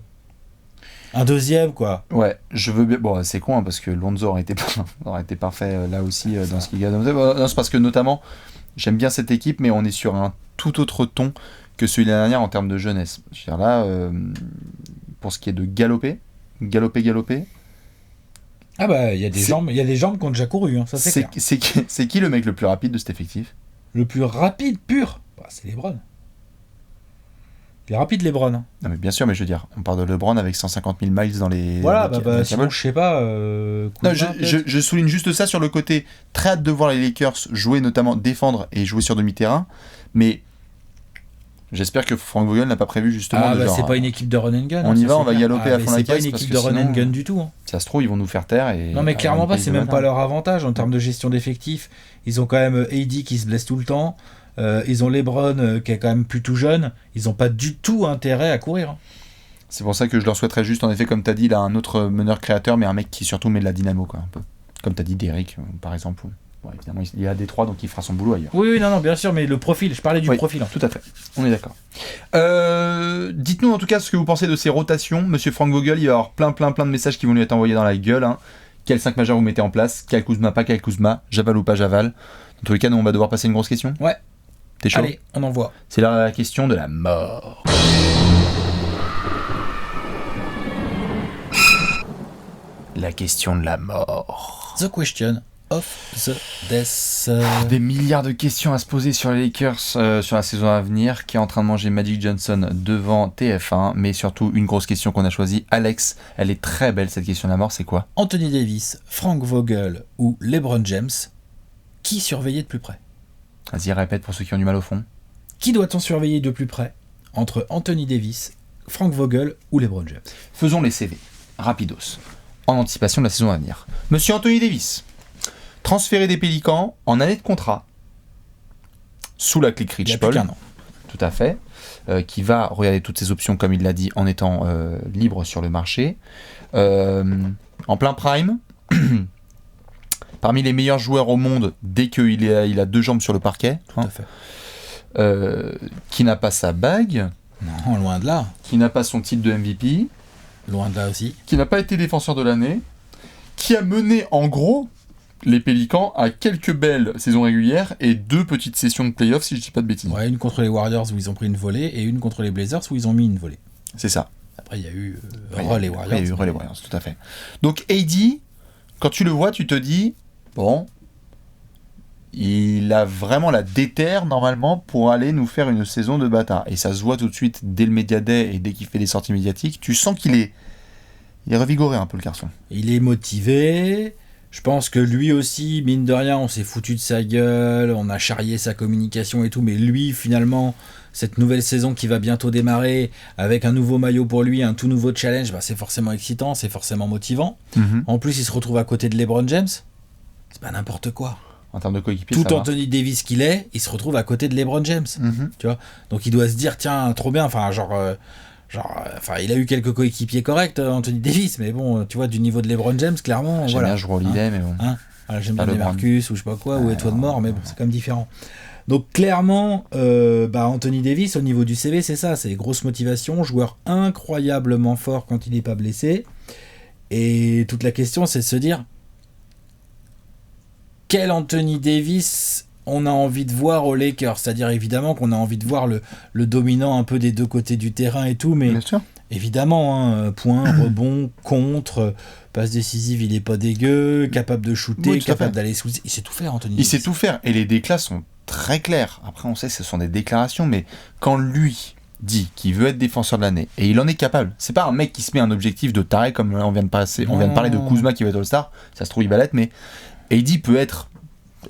S2: Un deuxième, quoi.
S1: Ouais, je veux bien. Bon, c'est con, hein, parce que Lonzo aurait été parfait là aussi dans ce qu'il y a. Non, c'est parce que notamment, j'aime bien cette équipe, mais on est sur un tout autre ton que celui de l'année dernière en termes de jeunesse. Je veux dire là, pour ce qui est de galoper.
S2: Ah bah, il y a des jambes qui ont déjà couru, hein, ça c'est clair.
S1: C'est qui le mec le plus rapide de cet effectif ?
S2: Le plus rapide pur, bah, c'est LeBron. Il est rapide, LeBron. Hein.
S1: Non mais bien sûr, mais je veux dire, on parle de LeBron avec 150 000 miles dans les...
S2: Voilà, sinon je sais pas...
S1: non, je souligne juste ça sur le côté très hâte de voir les Lakers jouer, notamment défendre et jouer sur demi-terrain, mais j'espère que Frank Vogel n'a pas prévu justement...
S2: c'est pas une équipe de run and gun.
S1: On y va, on va galoper à fond la caisse.
S2: C'est pas une équipe de run and gun du tout. Hein.
S1: Ça se trouve, ils vont nous faire taire et...
S2: Non mais clairement pas, c'est même pas leur avantage en termes de gestion d'effectifs. Ils ont quand même AD qui se blesse tout le temps. Ils ont LeBron qui est quand même plus tout jeune. Ils n'ont pas du tout intérêt à courir. Hein.
S1: C'est pour ça que je leur souhaiterais juste, en effet, comme tu as dit, là, un autre meneur créateur, mais un mec qui surtout met de la dynamo, quoi, un peu. Comme tu as dit, Derrick, par exemple. Bon, évidemment, il est à Détroit, donc il fera son boulot ailleurs.
S2: Oui, non, bien sûr, mais le profil, je parlais du profil. Hein.
S1: Tout à fait, on est d'accord. Dites-nous en tout cas ce que vous pensez de ces rotations. Monsieur Frank Vogel, il va y avoir plein de messages qui vont lui être envoyés dans la gueule. Hein. Quel 5 majeur vous mettez en place ? Quel Kuzma, pas quel Kuzma ? Javal ou pas Javal ? Dans tous les cas, nous, on va devoir passer une grosse question.
S2: Ouais.
S1: T'es chaud ?
S2: Allez, on envoie.
S1: C'est la question de la mort. La question de la mort.
S2: The question of the death.
S1: Des milliards de questions à se poser sur les Lakers sur la saison à venir, qui est en train de manger Magic Johnson devant TF1, mais surtout une grosse question qu'on a choisie. Alex, elle est très belle cette question de la mort, c'est quoi ?
S2: Anthony Davis, Frank Vogel ou LeBron James, qui surveillait de plus près ?
S1: Vas-y, répète pour ceux qui ont du mal au fond.
S2: Qui doit-on surveiller de plus près entre Anthony Davis, Frank Vogel ou LeBron James ?
S1: Faisons les CV, rapidos, en anticipation de la saison à venir. Monsieur Anthony Davis, transféré des Pélicans en année de contrat, sous la clique Rich Paul.
S2: Il y a plus qu'un an.
S1: Tout à fait. Qui va regarder toutes ses options, comme il l'a dit, en étant libre sur le marché. En plein prime. Parmi les meilleurs joueurs au monde dès qu'il a deux jambes sur le parquet.
S2: Tout à fait.
S1: Qui n'a pas sa bague.
S2: Non, loin de là.
S1: Qui n'a pas son titre de MVP.
S2: Loin de là aussi.
S1: Qui n'a pas été défenseur de l'année. Qui a mené en gros les Pélicans à quelques belles saisons régulières et 2 petites sessions de playoffs, si je dis pas de bêtises.
S2: Ouais, une contre les Warriors où ils ont pris une volée et une contre les Blazers où ils ont mis une volée.
S1: C'est ça.
S2: Après, il y a eu
S1: les Warriors. Il y a eu les Warriors, tout à fait. Donc AD, quand tu le vois, tu te dis... Bon, il a vraiment la déterre normalement pour aller nous faire une saison de bâtard. Et ça se voit tout de suite dès le Media Day et dès qu'il fait des sorties médiatiques. Tu sens qu'il est revigoré un peu, le garçon.
S2: Il est motivé. Je pense que lui aussi, mine de rien, on s'est foutu de sa gueule, on a charrié sa communication et tout. Mais lui, finalement, cette nouvelle saison qui va bientôt démarrer, avec un nouveau maillot pour lui, un tout nouveau challenge, bah, c'est forcément excitant, c'est forcément motivant. Mm-hmm. En plus, il se retrouve à côté de LeBron James. C'est pas n'importe quoi.
S1: En termes de coéquipier,
S2: tout Anthony Davis qu'il est, il se retrouve à côté de LeBron James. Mm-hmm. Tu vois, donc il doit se dire, tiens, trop bien. Enfin, il a eu quelques coéquipiers corrects, Anthony Davis, mais bon, tu vois, du niveau de LeBron James, clairement.
S1: J'aime bien jouer Holiday, mais bon.
S2: J'aime bien Marcus ou je sais pas quoi, ou Étoile de mort, mais bon, c'est quand même différent. Donc clairement, Anthony Davis, au niveau du CV, c'est ça, c'est grosse motivation, joueur incroyablement fort quand il n'est pas blessé. Et toute la question, c'est de se dire, quel Anthony Davis on a envie de voir aux Lakers. C'est-à-dire évidemment qu'on a envie de voir le dominant un peu des deux côtés du terrain et tout, mais
S1: Bien sûr.
S2: évidemment, point, rebond, contre, passe décisive, il est pas dégueu, capable de shooter,
S1: Oui,
S2: capable d'aller sous. Il sait tout faire, Anthony.
S1: Il sait tout faire, et les déclats sont très clairs. Après, on sait que ce sont des déclarations, mais quand lui dit qu'il veut être défenseur de l'année, et il en est capable, c'est pas un mec qui se met un objectif de taré comme on vient de parler de Kuzma qui va être All-Star, ça se trouve il va l'être, mais AD peut être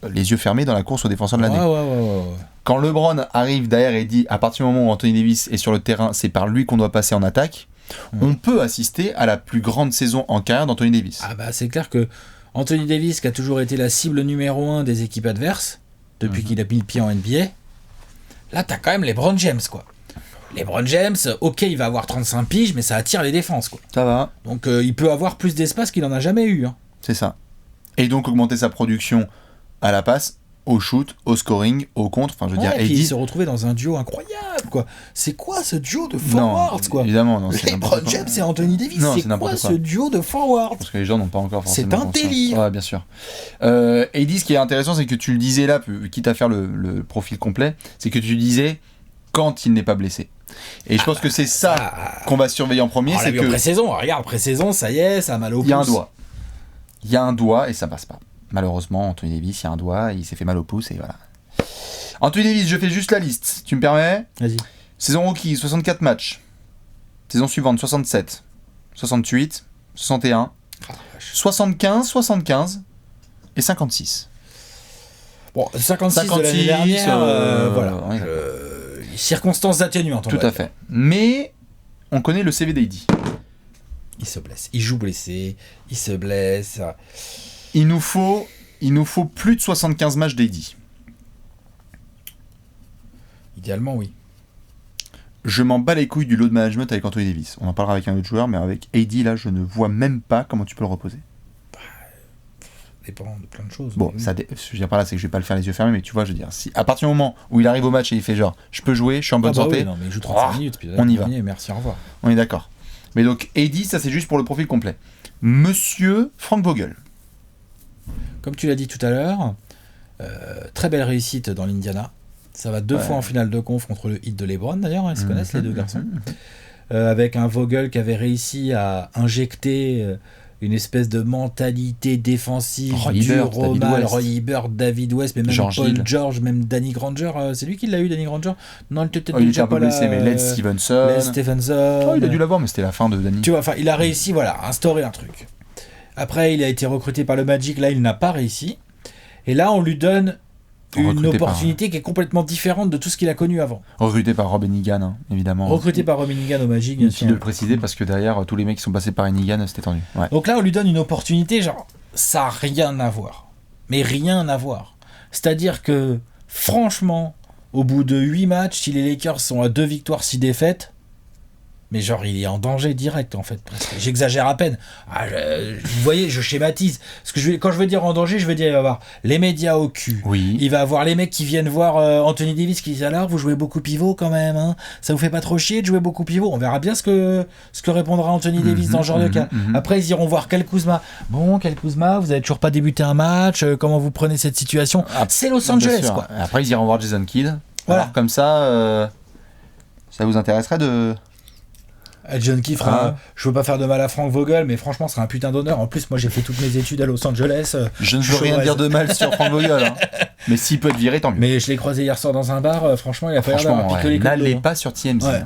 S1: les yeux fermés dans la course au défenseur de l'année.
S2: Ouais.
S1: Quand LeBron arrive derrière et dit à partir du moment où Anthony Davis est sur le terrain, c'est par lui qu'on doit passer en attaque, on peut assister à la plus grande saison en carrière d'Anthony Davis.
S2: Ah bah c'est clair que Anthony Davis, qui a toujours été la cible numéro 1 des équipes adverses, depuis qu'il a mis le pied en NBA, là t'as quand même LeBron James, quoi. LeBron James, ok, il va avoir 35 piges, mais ça attire les défenses, quoi.
S1: Ça va.
S2: Donc il peut avoir plus d'espace qu'il en a jamais eu. Hein.
S1: C'est ça. Et donc augmenter sa production à la passe, au shoot, au scoring, au contre. Enfin, je veux dire,
S2: et puis
S1: AD
S2: il se retrouvait dans un duo incroyable, quoi. C'est quoi ce duo de forwards, quoi?
S1: Évidemment, non. C'est
S2: LeBron James et Anthony Davis,
S1: non,
S2: c'est quoi ce duo de forwards?
S1: Parce que les gens n'ont pas encore forcément.
S2: C'est un délire.
S1: Ouais, bien sûr. AD, ce qui est intéressant, c'est que tu le disais là, quitte à faire le profil complet, c'est que tu disais quand il n'est pas blessé. Et je pense que c'est ça qu'on va surveiller en premier.
S2: C'est que pré-saison, regarde, pré-saison, ça y est, ça a mal au pouce.
S1: Il y a un doigt et ça passe pas. Malheureusement, Anthony Davis, il y a un doigt, il s'est fait mal au pouce et voilà. Anthony Davis, je fais juste la liste. Tu me permets ?
S2: Vas-y.
S1: Saison rookie, 64 matchs. Saison suivante, 67, 68, 61, 75 et 56.
S2: Bon, 56 de l'année dernière, voilà. Circonstances atténuantes.
S1: Tout à fait. Mais on connaît le CV d'AD.
S2: Il se blesse. Il joue blessé. Il se blesse.
S1: Il nous faut plus de 75 matchs d'AD.
S2: Idéalement, oui.
S1: Je m'en bats les couilles du load management avec Anthony Davis. On en parlera avec un autre joueur, mais avec AD, là, je ne vois même pas comment tu peux le reposer.
S2: Dépend de plein de choses.
S1: Bon, ce que je veux dire par là, c'est que je vais pas le faire les yeux fermés, mais tu vois, je veux dire, si à partir du moment où il arrive au match et il fait genre, je peux jouer, je suis en bonne santé,
S2: oui, non, mais il joue 35 minutes, puis là,
S1: on y va.
S2: Merci, au revoir.
S1: On est d'accord. Mais donc, AD, ça c'est juste pour le profil complet. Monsieur Frank Vogel.
S2: Comme tu l'as dit tout à l'heure, très belle réussite dans l'Indiana. Ça va deux fois en finale de conf contre le Heat de LeBron, d'ailleurs, ils se connaissent les deux garçons. Avec un Vogel qui avait réussi à injecter une espèce de mentalité défensive du Romal, Roy Hibbert, David West, mais même Paul George, même Danny Granger. C'est lui qui l'a eu, Danny Granger? Non, il était peut-être
S1: déjà pas blessé, mais Len Stevenson. Il a dû l'avoir, mais c'était la fin de Danny.
S2: Tu vois, enfin, il a réussi, voilà, à instaurer un truc. Après, il a été recruté par le Magic, là, il n'a pas réussi. Et là, on lui donne une opportunité qui est complètement différente de tout ce qu'il a connu avant.
S1: Recruté par Rob Hennigan, hein, évidemment.
S2: Recruté par Rob Hennigan au Magic, bien sûr.
S1: Inutile de le préciser parce que derrière, tous les mecs qui sont passés par Hennigan, c'était tendu. Ouais.
S2: Donc là, on lui donne une opportunité, genre, ça n'a rien à voir. Mais rien à voir. C'est-à-dire que, franchement, au bout de 8 matchs, si les Lakers sont à 2 victoires, 6 défaites, mais genre, il est en danger direct, en fait, presque. J'exagère à peine. Vous voyez, je schématise. Parce que quand je veux dire en danger, je veux dire, il va avoir les médias au cul.
S1: Oui.
S2: Il va avoir les mecs qui viennent voir Anthony Davis qui disent, alors, vous jouez beaucoup pivot quand même, hein. Ça vous fait pas trop chier de jouer beaucoup pivot? On verra bien ce que répondra Anthony Davis dans ce genre de cas. Après, ils iront voir Kyle Kuzma. Bon, Kyle Kuzma, vous avez toujours pas débuté un match, comment vous prenez cette situation? C'est Los Angeles, quoi.
S1: Après, ils iront voir Jason Kidd. Voilà. Alors, comme ça, ça vous intéresserait de...
S2: John Key fera. Je veux pas faire de mal à Frank Vogel, mais franchement, ce serait un putain d'honneur. En plus, moi, j'ai fait toutes mes études à Los Angeles.
S1: Je ne veux rien dire de mal sur Frank Vogel, hein. Mais s'il peut être viré, tant mieux.
S2: Mais je l'ai croisé hier soir dans un bar. Franchement, il a fallu d'avoir piqué les coups.
S1: N'allez pas sur TMZ. Ouais.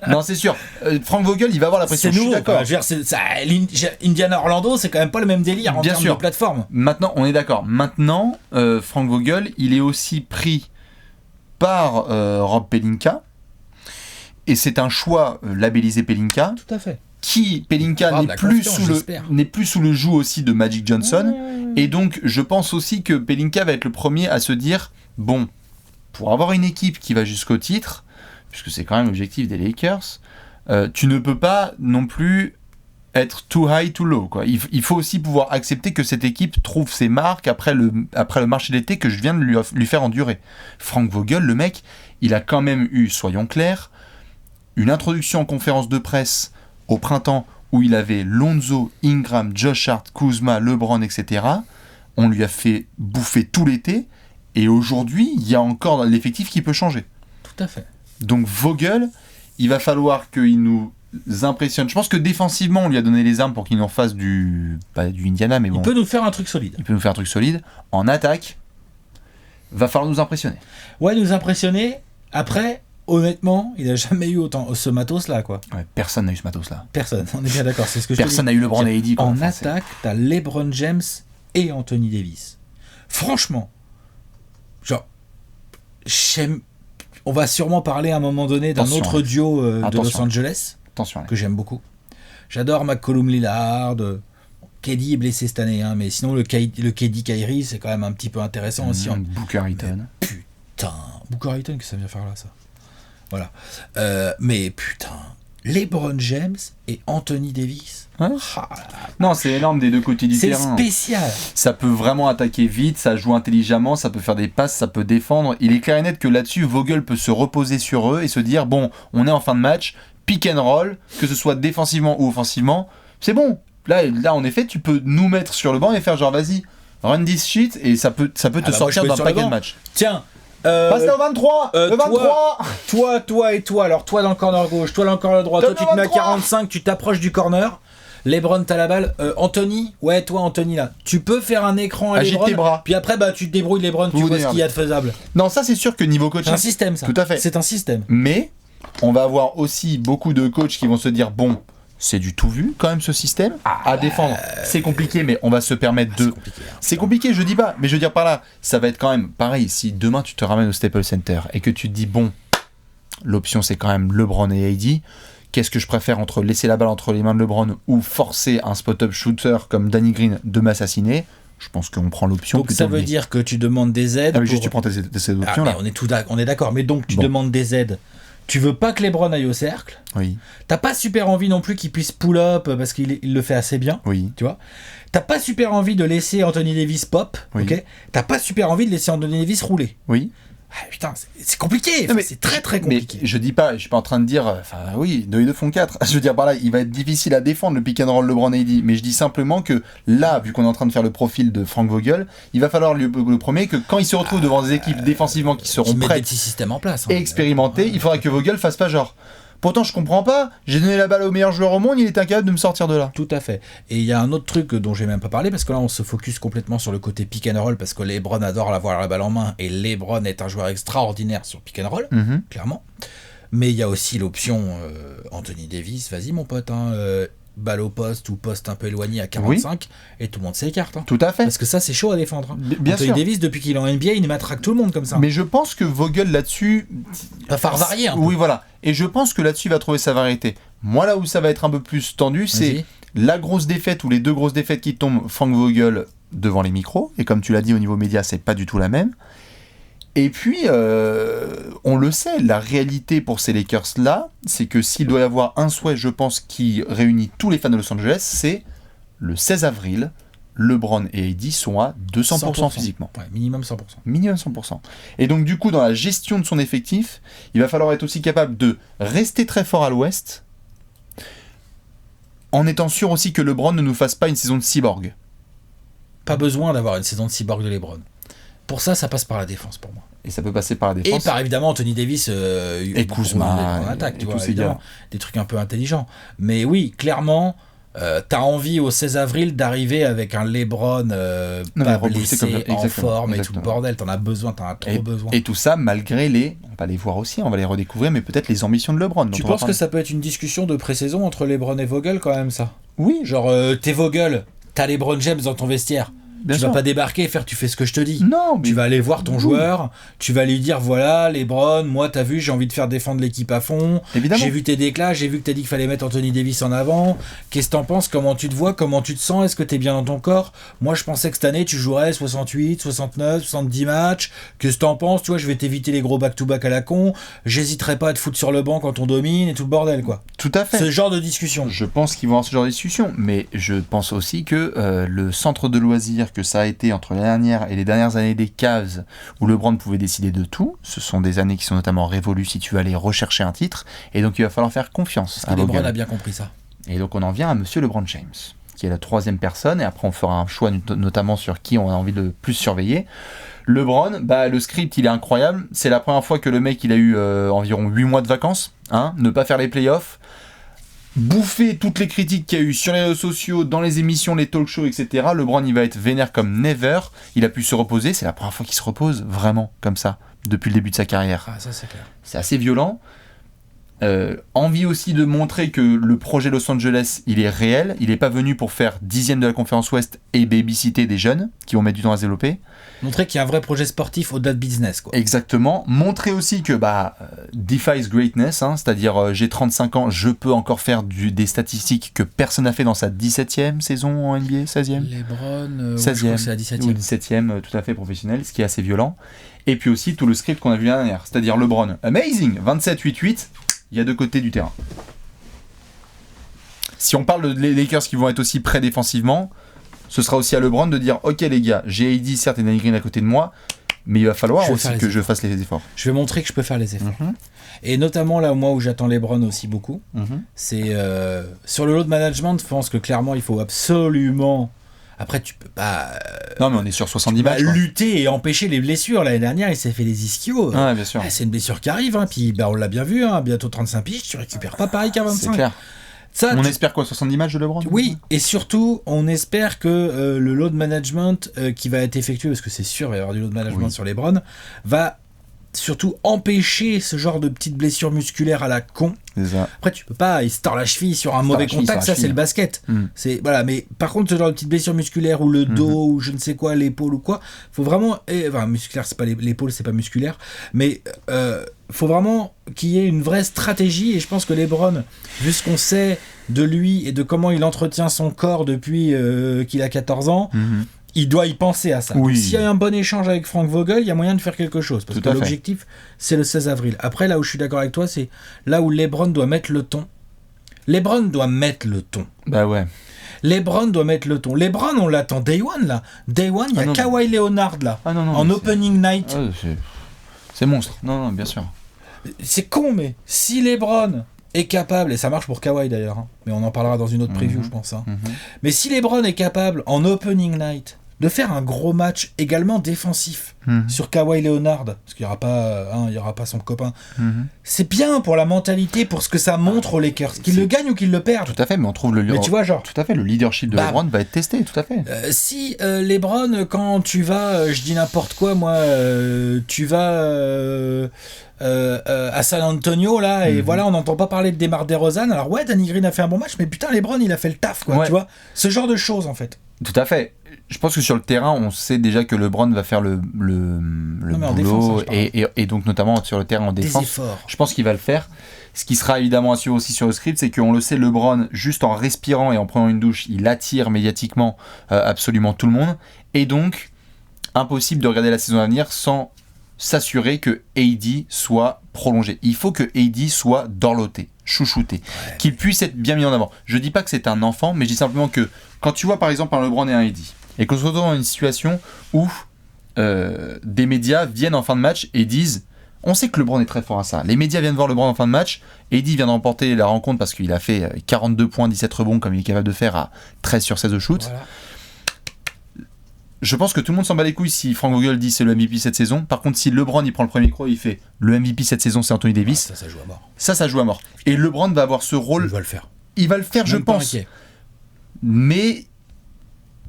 S1: Non, c'est sûr. Frank Vogel, il va avoir la pression.
S2: C'est nouveau, d'accord. Indiana Orlando, c'est quand même pas le même délire en termes de plateforme.
S1: Maintenant, on est d'accord. Maintenant, Frank Vogel, il est aussi pris par Rob Pelinka. Et c'est un choix labellisé Pelinka.
S2: Tout à fait.
S1: Qui, Pelinka, n'est plus sous le joug aussi de Magic Johnson. Et donc, je pense aussi que Pelinka va être le premier à se dire, bon, pour avoir une équipe qui va jusqu'au titre, puisque c'est quand même l'objectif des Lakers, tu ne peux pas non plus être too high, too low, quoi. Il faut aussi pouvoir accepter que cette équipe trouve ses marques après le marché d'été que je viens de lui faire endurer. Frank Vogel, le mec, il a quand même eu, soyons clairs, une introduction en conférence de presse au printemps où il avait Lonzo, Ingram, Josh Hart, Kuzma, LeBron, etc. On lui a fait bouffer tout l'été Et aujourd'hui, il y a encore l'effectif qui peut changer.
S2: Tout à fait.
S1: Donc Vogel, il va falloir qu'il nous impressionne. Je pense que défensivement, on lui a donné les armes pour qu'il nous fasse pas du Indiana, mais bon.
S2: Il peut nous faire un truc solide.
S1: En attaque, va falloir nous impressionner.
S2: Ouais, nous impressionner. Après, honnêtement, il n'a jamais eu ce matos-là, quoi.
S1: Ouais, personne n'a eu ce matos-là.
S2: Personne, on est bien d'accord, c'est ce que
S1: personne n'a eu LeBron et AD.
S2: En attaque, t'as LeBron James et Anthony Davis. Franchement, genre, on va sûrement parler à un moment donné d'un autre duo de Los Angeles, que j'aime beaucoup. J'adore McCollum Lillard. KD est blessé cette année, mais sinon le KD Kyrie, c'est quand même un petit peu intéressant aussi.
S1: Booker Eaton.
S2: Putain, Booker Eaton, que ça vient faire là, ça. Voilà. Mais putain, LeBron James et Anthony Davis.
S1: Ouais. Non, c'est énorme des deux côtés du terrain.
S2: C'est spécial.
S1: Ça peut vraiment attaquer vite, ça joue intelligemment, ça peut faire des passes, ça peut défendre. Il est clair et net que là-dessus, Vogel peut se reposer sur eux et se dire, bon, on est en fin de match, pick and roll, que ce soit défensivement ou offensivement, c'est bon. Là, en effet, tu peux nous mettre sur le banc et faire genre, vas-y, run this shit, et ça peut te sortir d'un paquet de match.
S2: Tiens,
S1: passe au 23 le 23
S2: Toi et toi, alors toi dans le corner gauche, toi dans le corner droit, toi tu te mets à 45, tu t'approches du corner, LeBron t'as la balle, Anthony, ouais toi Anthony là, tu peux faire un écran à
S1: agite
S2: LeBron,
S1: tes bras.
S2: Puis après tu te débrouilles LeBron, tu vois ce qu'il y a de faisable.
S1: Non, ça c'est sûr que niveau coaching,
S2: c'est un système ça.
S1: Tout à fait.
S2: C'est un système.
S1: Mais on va avoir aussi beaucoup de coachs qui vont se dire, bon, c'est du tout vu quand même ce système à défendre. C'est compliqué, mais on va se permettre de. C'est compliqué, je dis pas, mais je veux dire par là, ça va être quand même pareil. Si demain tu te ramènes au Staples Center et que tu te dis bon, l'option c'est quand même LeBron et AD. Qu'est-ce que je préfère entre laisser la balle entre les mains de LeBron ou forcer un spot-up shooter comme Danny Green de m'assassiner? Je pense qu'on prend l'option.
S2: Donc ça veut dire que tu demandes des aides.
S1: Juste tu prends ces options là.
S2: On est d'accord, mais donc tu demandes des aides. Tu veux pas que LeBron aille au cercle.
S1: Oui.
S2: T'as pas super envie non plus qu'il puisse pull-up parce qu'il le fait assez bien.
S1: Oui.
S2: Tu vois. T'as pas super envie de laisser Anthony Davis pop.
S1: Oui.
S2: Ok. T'as pas super envie de laisser Anthony Davis rouler.
S1: Oui.
S2: Putain, c'est compliqué.
S1: Non, mais
S2: c'est très très compliqué.
S1: Mais je suis pas en train de dire. Oui, 2 et 2 font 4. Je veux dire par là, il va être difficile à défendre le pick and roll LeBron AD. Mais je dis simplement que là, vu qu'on est en train de faire le profil de Frank Vogel, il va falloir le premier que quand il se retrouve devant des équipes défensivement qui seront prêtes,
S2: des petits systèmes en place,
S1: et expérimentés, il faudra que Vogel fasse pas genre. Pourtant, je comprends pas. J'ai donné la balle au meilleur joueur au monde, il était incapable de me sortir de là.
S2: Tout à fait. Et il y a un autre truc dont j'ai même pas parlé, parce que là, on se focus complètement sur le côté pick and roll, parce que LeBron adore avoir la balle en main, et LeBron est un joueur extraordinaire sur pick and roll, clairement. Mais il y a aussi l'option Anthony Davis, vas-y mon pote, balle au poste ou poste un peu éloigné à 45, et tout le monde s'écarte.
S1: Tout à fait.
S2: Parce que ça, c'est chaud à défendre.
S1: Bien
S2: Anthony
S1: sûr.
S2: Davis, depuis qu'il est en NBA, il matraque tout le monde comme ça.
S1: Mais je pense que Vogel là-dessus
S2: va falloir varier un peu.
S1: Oui, voilà. Et je pense que là-dessus, il va trouver sa variété. Moi, là où ça va être un peu plus tendu, c'est la grosse défaite ou les 2 grosses défaites qui tombent Frank Vogel devant les micros. Et comme tu l'as dit, au niveau média, c'est pas du tout la même. Et puis, on le sait, la réalité pour ces Lakers-là, c'est que s'il doit y avoir un souhait, je pense, qui réunit tous les fans de Los Angeles, c'est le 16 avril, LeBron et AD sont à 200% physiquement.
S2: Ouais, minimum 100%.
S1: Minimum 100%. Et donc, du coup, dans la gestion de son effectif, il va falloir être aussi capable de rester très fort à l'ouest, en étant sûr aussi que LeBron ne nous fasse pas une saison de cyborg.
S2: Pas besoin d'avoir une saison de cyborg de LeBron. Pour ça passe par la défense pour moi.
S1: Et ça peut passer par la défense.
S2: Et par évidemment Anthony Davis
S1: et Kuzma
S2: en attaque, tu
S1: et
S2: vois,
S1: tous ces gars.
S2: Des trucs un peu intelligents. Mais oui, clairement, t'as envie au 16 avril d'arriver avec un LeBron pas blessé, en forme et tout le bordel. T'en as besoin, t'en as trop besoin.
S1: Et tout ça malgré on va les voir aussi, on va les redécouvrir, mais peut-être les ambitions de LeBron.
S2: Tu penses que ça peut être une discussion de pré-saison entre LeBron et Vogel quand même, ça?
S1: Oui.
S2: Genre, t'es Vogel, t'as LeBron James dans ton vestiaire.
S1: Bien
S2: tu
S1: sûr.
S2: vas pas débarquer et faire tu fais ce que je te dis.
S1: Non, mais...
S2: Tu vas aller voir ton joueur, tu vas lui dire voilà, LeBron, moi t'as vu, j'ai envie de faire défendre l'équipe à fond.
S1: Évidemment.
S2: J'ai vu tes déclats, j'ai vu que t'as dit qu'il fallait mettre Anthony Davis en avant. Qu'est-ce que t'en penses? Comment tu te vois? Comment tu te sens? Est-ce que t'es bien dans ton corps? Moi je pensais que cette année tu jouerais 68, 69, 70 matchs. Qu'est-ce que t'en penses? Tu vois, je vais t'éviter les gros back-to-back à la con. J'hésiterai pas à te foutre sur le banc quand on domine et tout le bordel, quoi.
S1: Tout à fait.
S2: Ce genre de discussion.
S1: Je pense qu'ils vont avoir ce genre de discussion, mais je pense aussi que le centre de loisirs que ça a été entre l'année dernière et les dernières années des Cavs, où LeBron pouvait décider de tout, ce sont des années qui sont notamment révolues si tu veux aller rechercher un titre, et donc il va falloir faire confiance à
S2: LeBron
S1: Vogel.
S2: a bien compris ça.
S1: Et donc on en vient à monsieur LeBron James. qui est la troisième personne, et après on fera un choix notamment sur qui on a envie de plus surveiller. LeBron, le script il est incroyable, c'est la première fois que le mec il a eu environ 8 mois de vacances, ne pas faire les playoffs, bouffer toutes les critiques qu'il y a eu sur les réseaux sociaux, dans les émissions, les talk shows, etc. LeBron il va être vénère comme never, il a pu se reposer, c'est la première fois qu'il se repose vraiment comme ça, depuis le début de sa carrière.
S2: Ah ça c'est clair.
S1: C'est assez violent. Envie aussi de montrer que le projet Los Angeles il est réel, il n'est pas venu pour faire 10e de la conférence Ouest et babysitter des jeunes qui vont mettre du temps à se développer.
S2: Montrer qu'il y a un vrai projet sportif au-delà de business, quoi.
S1: Exactement. Montrer aussi que defies greatness, c'est-à-dire j'ai 35 ans, je peux encore faire des statistiques que personne n'a fait dans sa 17e saison en NBA, 16e.
S2: LeBron,
S1: 16e,
S2: je crois que c'est la 17e.
S1: Ou 17e, tout à fait professionnel, ce qui est assez violent. Et puis aussi tout le script qu'on a vu l'année dernière, c'est-à-dire LeBron, amazing, 27-8-8. Il y a deux côtés du terrain. Si on parle de Lakers qui vont être aussi prêts défensivement, ce sera aussi à LeBron de dire ok les gars, j'ai AD certes et Danny Green à côté de moi, mais il va falloir aussi que je fasse les efforts.
S2: Je vais montrer que je peux faire les efforts. Et notamment là, moi où j'attends LeBron aussi beaucoup, c'est sur le load management. Je pense que clairement il faut absolument. Après, tu peux pas.
S1: Non, mais on est sur 70 matchs.
S2: Lutter et empêcher les blessures. L'année dernière, il s'est fait les ischios.
S1: Ouais, bien sûr.
S2: C'est une blessure qui arrive. Puis on l'a bien vu. Bientôt 35 piges. Tu récupères pas pareil qu'à 25.
S1: C'est clair. On espère quoi, 70 matchs de LeBron?
S2: Oui, et surtout, on espère que le load management qui va être effectué, parce que c'est sûr, il va y avoir du load management sur LeBron, va surtout empêcher ce genre de petites blessures musculaires à la con. Après, tu peux pas, il se tord la cheville sur un mauvais contact, ça c'est le basket. C'est, voilà, mais par contre, ce genre de petites blessures musculaires ou le dos ou je ne sais quoi, l'épaule ou quoi, faut vraiment. Enfin, musculaire, c'est pas l'épaule, c'est pas musculaire, mais faut vraiment qu'il y ait une vraie stratégie. Et je pense que LeBron, vu ce qu'on sait de lui et de comment il entretient son corps depuis qu'il a 14 ans, il doit y penser à ça. Oui. S'il y a un bon échange avec Frank Vogel, il y a moyen de faire quelque chose. Parce que l'objectif, c'est le 16 avril. Après, là où je suis d'accord avec toi, c'est là où LeBron doit mettre le ton. LeBron doit mettre le ton.
S1: Bah ouais.
S2: LeBron doit mettre le ton. LeBron, on l'attend Day One, là. Day One, il y a Kawhi Leonard, là. En opening night.
S1: C'est monstre. Non, bien sûr.
S2: C'est con, mais si LeBron est capable, et ça marche pour Kawhi d'ailleurs, mais on en parlera dans une autre preview, je pense. Mais si LeBron est capable, en opening night, de faire un gros match également défensif sur Kawhi Leonard, parce qu'il n'y aura pas son copain, c'est bien pour la mentalité, pour ce que ça montre aux Lakers, qu'ils le gagnent ou qu'ils le perdent.
S1: Tout à fait, mais on trouve
S2: mais tu vois, genre,
S1: tout à fait, le leadership de LeBron va être testé, tout à fait.
S2: Si LeBron, quand tu vas, je dis n'importe quoi, moi, tu vas à San Antonio là, et voilà, on n'entend pas parler de DeMar DeRozan. Alors ouais, Danny Green a fait un bon match, mais putain, LeBron il a fait le taf, quoi. Tu vois, ce genre de choses en fait.
S1: Tout à fait. Je pense que sur le terrain, on sait déjà que LeBron va faire le boulot, défense, et donc notamment sur le terrain en défense.
S2: Des efforts.
S1: Je pense qu'il va le faire. Ce qui sera évidemment à suivre aussi sur le script, c'est qu'on le sait, LeBron, juste en respirant et en prenant une douche, il attire médiatiquement absolument tout le monde. Et donc, impossible de regarder la saison à venir sans s'assurer que AD soit prolongé. Il faut que AD soit dorloté, chouchouté, qu'il puisse être bien mis en avant. Je dis pas que c'est un enfant, mais je dis simplement que quand tu vois par exemple un LeBron et un AD, et qu'on se retrouve dans une situation où des médias viennent en fin de match et disent on sait que LeBron est très fort à ça. Les médias viennent voir LeBron en fin de match, AD vient de remporter la rencontre parce qu'il a fait 42 points, 17 rebonds comme il est capable de faire à 13 sur 16 de shoot. Voilà. Je pense que tout le monde s'en bat les couilles si Frank Vogel dit c'est le MVP cette saison. Par contre, si LeBron il prend le premier micro, il fait le MVP cette saison, c'est Anthony Davis.
S2: Ça joue à mort.
S1: Ça joue à mort. Et LeBron va avoir ce rôle.
S2: Il va le faire.
S1: Il va le faire, je pense. Mais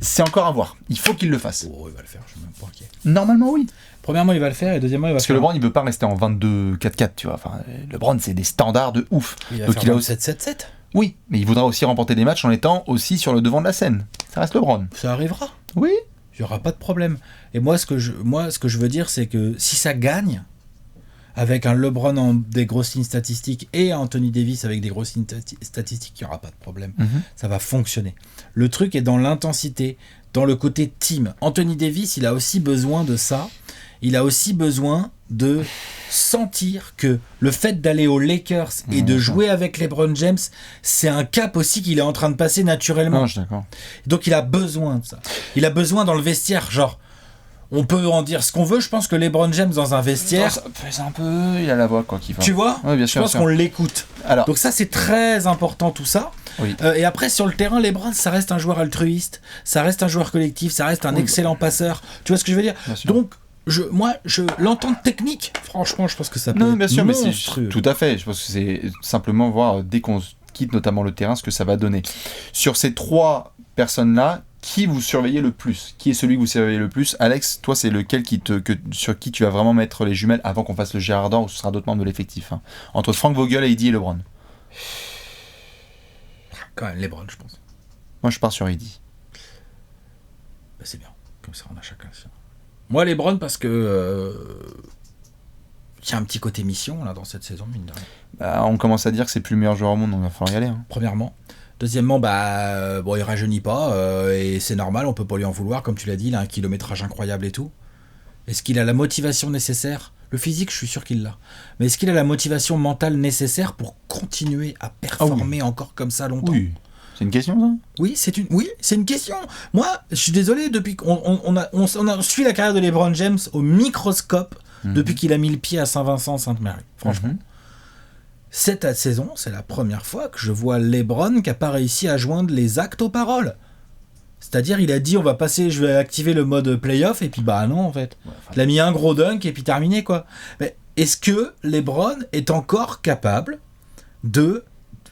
S1: c'est encore à voir. Il faut qu'il le fasse.
S2: Oh, il va le faire. Je suis même pas inquiet.
S1: Normalement, oui.
S2: Premièrement, il va le faire, et deuxièmement, il va.
S1: Parce que LeBron, il veut pas rester en 22-4-4, tu vois. Enfin, LeBron, c'est des standards de ouf.
S2: Donc il a aussi 7-7-7.
S1: Oui, mais il voudra aussi remporter des matchs en étant aussi sur le devant de la scène. Ça reste LeBron.
S2: Ça arrivera.
S1: Oui.
S2: Il n'y aura pas de problème. Et moi, ce que je veux dire, c'est que si ça gagne, avec un LeBron en des grosses lignes statistiques et un Anthony Davis avec des grosses lignes statistiques, il n'y aura pas de problème. Ça va fonctionner. Le truc est dans l'intensité, dans le côté team. Anthony Davis, il a aussi besoin de ça. Il a aussi besoin de sentir que le fait d'aller aux Lakers et de jouer avec LeBron James, c'est un cap aussi qu'il est en train de passer naturellement.
S1: Non, je suis d'accord.
S2: Donc il a besoin de ça. Il a besoin dans le vestiaire, genre, On peut en dire ce qu'on veut, je pense que LeBron James dans un vestiaire...
S1: Ça pèse un peu, il a la voix quoi qu'il faut.
S2: Tu vois ?
S1: Ouais, bien sûr,
S2: je pense qu'on l'écoute.
S1: Alors,
S2: donc ça c'est très important tout ça.
S1: Oui.
S2: Et après sur le terrain, LeBron ça reste un joueur altruiste, ça reste un joueur collectif, ça reste un excellent passeur. Tu vois ce que je veux dire ? Donc l'entente technique, franchement je pense que ça peut être
S1: bien sûr,
S2: monstrueux.
S1: Mais tout à fait, je pense que c'est simplement voir dès qu'on quitte notamment le terrain ce que ça va donner. Sur ces 3 personnes-là, qui vous surveillez le plus ? Qui est celui que vous surveillez le plus ? Alex, toi, c'est lequel sur qui tu vas vraiment mettre les jumelles avant qu'on fasse le Gérard d'or ou ce sera d'autres membres de l'effectif hein. Entre Frank Vogel, Heidi et LeBron.
S2: Quand même, LeBron, je pense.
S1: Moi, je pars sur Heidi.
S2: Bah, c'est bien. Comme ça, on a chacun ça. Moi, LeBron, parce que... il y a un petit côté mission là, dans cette saison, mine de rien.
S1: Bah, on commence à dire que c'est plus le meilleur joueur au monde, donc il va falloir y aller. Hein.
S2: Premièrement. Deuxièmement, il rajeunit pas, et c'est normal, on peut pas lui en vouloir, comme tu l'as dit, il a un kilométrage incroyable et tout. Est-ce qu'il a la motivation nécessaire ? Le physique, je suis sûr qu'il l'a. Mais est-ce qu'il a la motivation mentale nécessaire pour continuer à performer encore comme ça longtemps ?
S1: Oui. C'est une question, ça ?
S2: Oui, c'est une question. Moi, je suis désolé, depuis qu'on a suivi la carrière de LeBron James au microscope, depuis qu'il a mis le pied à Saint-Vincent-Sainte-Marie, franchement. Cette saison, c'est la première fois que je vois LeBron qui n'a pas réussi à joindre les actes aux paroles. C'est-à-dire, il a dit, je vais activer le mode playoff, et puis non, en fait. Il a mis un gros dunk, et puis terminé, quoi. Mais est-ce que LeBron est encore capable de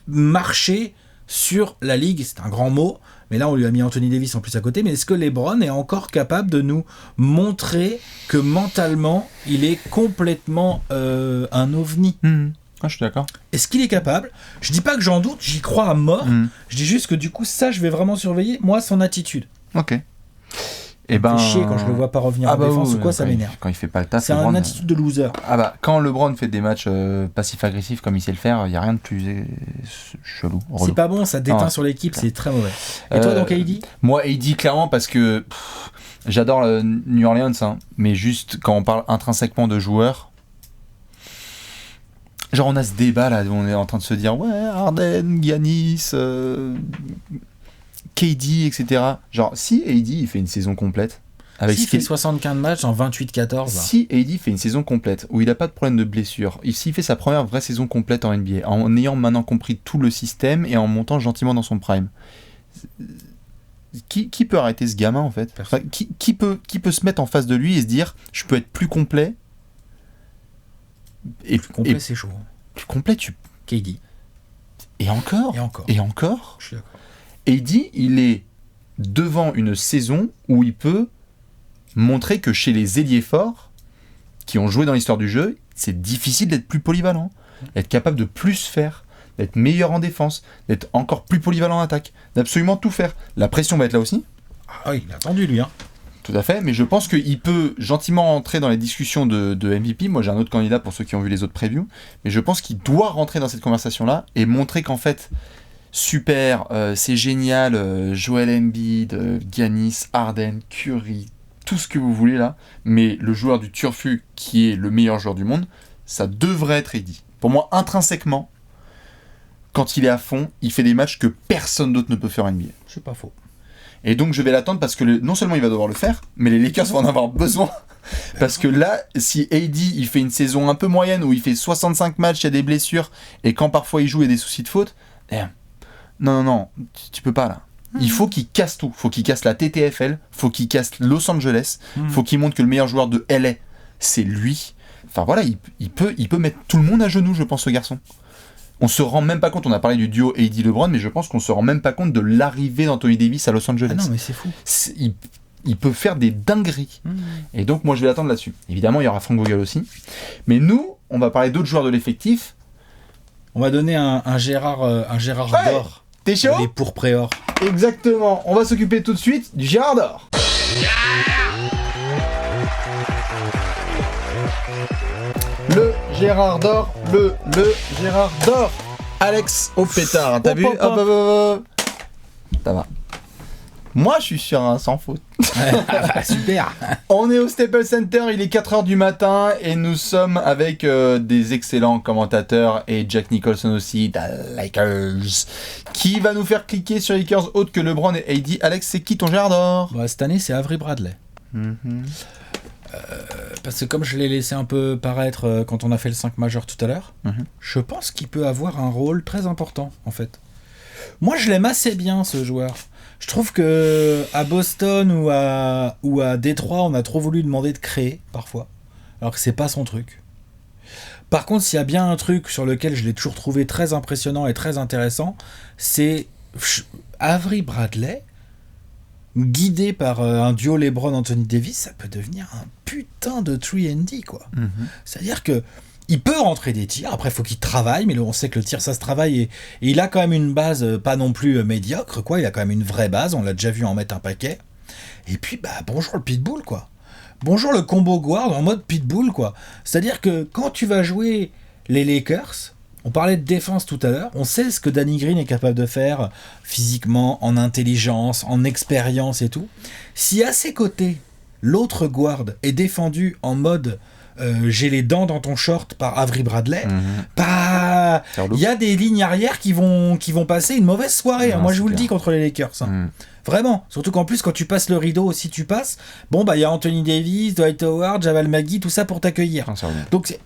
S2: marcher sur la ligue ? C'est un grand mot, mais là, on lui a mis Anthony Davis en plus à côté. Mais est-ce que LeBron est encore capable de nous montrer que mentalement, il est complètement un ovni ?
S1: Ah, je suis d'accord.
S2: Est-ce qu'il est capable ? Je dis pas que j'en doute, j'y crois à mort. Je dis juste que du coup, ça, je vais vraiment surveiller, moi, son attitude.
S1: Ok.
S2: Et fait chier quand je le vois pas revenir en défense ou quoi, ça m'énerve.
S1: Quand il fait pas le taf,
S2: c'est une attitude de loser.
S1: Quand LeBron fait des matchs passifs-agressifs comme il sait le faire, il y a rien de plus chelou. Relou.
S2: C'est pas bon, ça déteint sur l'équipe, c'est très mauvais. Et toi, donc, AD ?
S1: Moi, AD, clairement, parce que j'adore New Orleans, hein, mais juste quand on parle intrinsèquement de joueurs. Genre on a ce débat là où on est en train de se dire ouais Harden, Giannis, KD, etc. Genre si AD il fait une saison complète avec
S2: s'il fait 75 matchs en 28-14
S1: si AD fait une saison complète où il a pas de problème de blessure, s'il fait sa première vraie saison complète en NBA en ayant maintenant compris tout le système et en montant gentiment dans son prime, qui peut arrêter ce gamin en fait ? Enfin, qui peut se mettre en face de lui et se dire je peux être plus complet ?
S2: Et plus complet, c'est chaud.
S1: Plus complet,
S2: KD.
S1: Et encore.
S2: Je suis d'accord.
S1: AD, il est devant une saison où il peut montrer que chez les ailiers forts qui ont joué dans l'histoire du jeu, c'est difficile d'être plus polyvalent, d'être capable de plus faire, d'être meilleur en défense, d'être encore plus polyvalent en attaque, d'absolument tout faire. La pression va être là aussi.
S2: Ah oui, il a attendu lui, hein.
S1: Tout à fait, mais je pense qu'il peut gentiment entrer dans les discussions de MVP. Moi, j'ai un autre candidat pour ceux qui ont vu les autres previews, mais je pense qu'il doit rentrer dans cette conversation-là et montrer qu'en fait, super, c'est génial, Joel Embiid, Giannis, Harden, Curry, tout ce que vous voulez là, mais le joueur du turfu qui est le meilleur joueur du monde, ça devrait être AD. Pour moi, intrinsèquement, quand il est à fond, il fait des matchs que personne d'autre ne peut faire en NBA.
S2: C'est pas faux.
S1: Et donc je vais l'attendre parce que non seulement il va devoir le faire, mais les Lakers vont en avoir besoin. Parce que là, si AD il fait une saison un peu moyenne où il fait 65 matchs, il y a des blessures, et quand parfois il joue, il y a des soucis de faute, non, tu peux pas là. Il faut qu'il casse tout. Faut qu'il casse la TTFL, faut qu'il casse Los Angeles, faut qu'il montre que le meilleur joueur de LA, c'est lui. Enfin voilà, il peut mettre tout le monde à genoux, je pense, ce garçon. On se rend même pas compte, on a parlé du duo AD-LeBron, mais je pense qu'on se rend même pas compte de l'arrivée d'Anthony Davis à Los Angeles.
S2: Ah non, mais c'est fou.
S1: Il peut faire des dingueries. Et donc, moi, je vais l'attendre là-dessus. Évidemment, il y aura Frank Vogel aussi. Mais nous, on va parler d'autres joueurs de l'effectif.
S2: On va donner un Gérard d'or.
S1: T'es chaud ?
S2: Les pourpréors.
S1: Exactement. On va s'occuper tout de suite du Gérard d'or. Le Gérard d'or, le Gérard d'or. Alex au pétard, t'as vu ? Hop. Ça va. Moi, je suis sur un sans faute.
S2: Super.
S1: On est au Staples Center, il est 4h du matin et nous sommes avec des excellents commentateurs et Jack Nicholson aussi, des Lakers, qui va nous faire cliquer sur Lakers autres que LeBron et AD. Alex, c'est qui ton Gérard d'or ?
S2: Cette année, c'est Avery Bradley. Parce que comme je l'ai laissé un peu paraître quand on a fait le 5 majeur tout à l'heure, je pense qu'il peut avoir un rôle très important, en fait. Moi, je l'aime assez bien, ce joueur. Je trouve que à Boston ou à Détroit, on a trop voulu demander de créer, parfois, alors que c'est pas son truc. Par contre, s'il y a bien un truc sur lequel je l'ai toujours trouvé très impressionnant et très intéressant, c'est Avery Bradley, guidé par un duo LeBron-Anthony Davis, ça peut devenir un putain de 3&D, quoi. C'est-à-dire que il peut rentrer des tirs, après il faut qu'il travaille, mais on sait que le tir ça se travaille, et il a quand même une base pas non plus médiocre, quoi. Il a quand même une vraie base, on l'a déjà vu en mettre un paquet. Et puis bonjour le pitbull, quoi. Bonjour le combo guard en mode pitbull, quoi. C'est-à-dire que quand tu vas jouer les Lakers, on parlait de défense tout à l'heure, on sait ce que Danny Green est capable de faire physiquement, en intelligence, en expérience et tout. Si à ses côtés, l'autre guard est défendu en mode j'ai les dents dans ton short par Avery Bradley, il y a des lignes arrière qui vont passer une mauvaise soirée. Moi je vous le dis contre les Lakers. Vraiment, surtout qu'en plus quand tu passes le rideau, si tu passes, il y a Anthony Davis, Dwight Howard, Jamal McGee, tout ça pour t'accueillir. Donc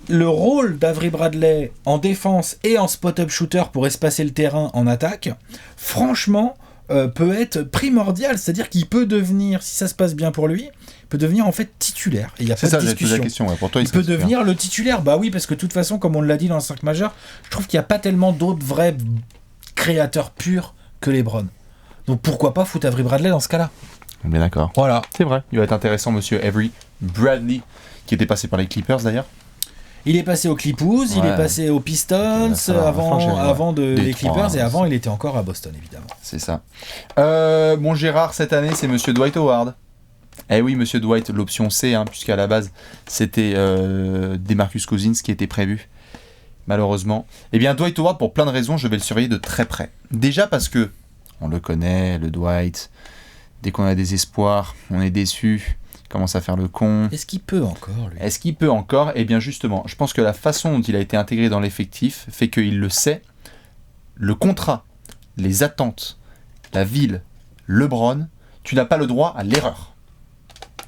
S2: le rôle d'Avery Bradley en défense et en spot-up shooter pour espacer le terrain en attaque, franchement, peut être primordial. C'est-à-dire qu'il peut devenir, si ça se passe bien pour lui, peut devenir en fait titulaire. Et il n'y a pas de discussion.
S1: La question, pour toi,
S2: il peut devenir le titulaire. Bah oui, parce que de toute façon, comme on l'a dit dans le 5 majeur, je trouve qu'il n'y a pas tellement d'autres vrais créateurs purs que LeBron. Donc pourquoi pas foutre Avery Bradley dans ce cas-là ?
S1: On est d'accord.
S2: Voilà.
S1: C'est vrai. Il va être intéressant, monsieur Avery Bradley, qui était passé par les Clippers d'ailleurs.
S2: Il est passé aux Clippers, il est passé aux Pistons, avant les Clippers, et avant il était encore à Boston, évidemment.
S1: C'est ça. Mon Gérard, cette année, c'est monsieur Dwight Howard. Eh oui, monsieur Dwight, l'option C, puisqu'à la base, c'était DeMarcus Cousins qui était prévu. Malheureusement. Eh bien, Dwight Howard, pour plein de raisons, je vais le surveiller de très près. Déjà parce que, on le connaît, le Dwight, dès qu'on a des espoirs, on est déçu. Commence à faire le con.
S2: Est-ce qu'il peut encore, lui ?
S1: Eh bien justement, je pense que la façon dont il a été intégré dans l'effectif fait qu'il le sait. Le contrat, les attentes, la ville, LeBron, tu n'as pas le droit à l'erreur.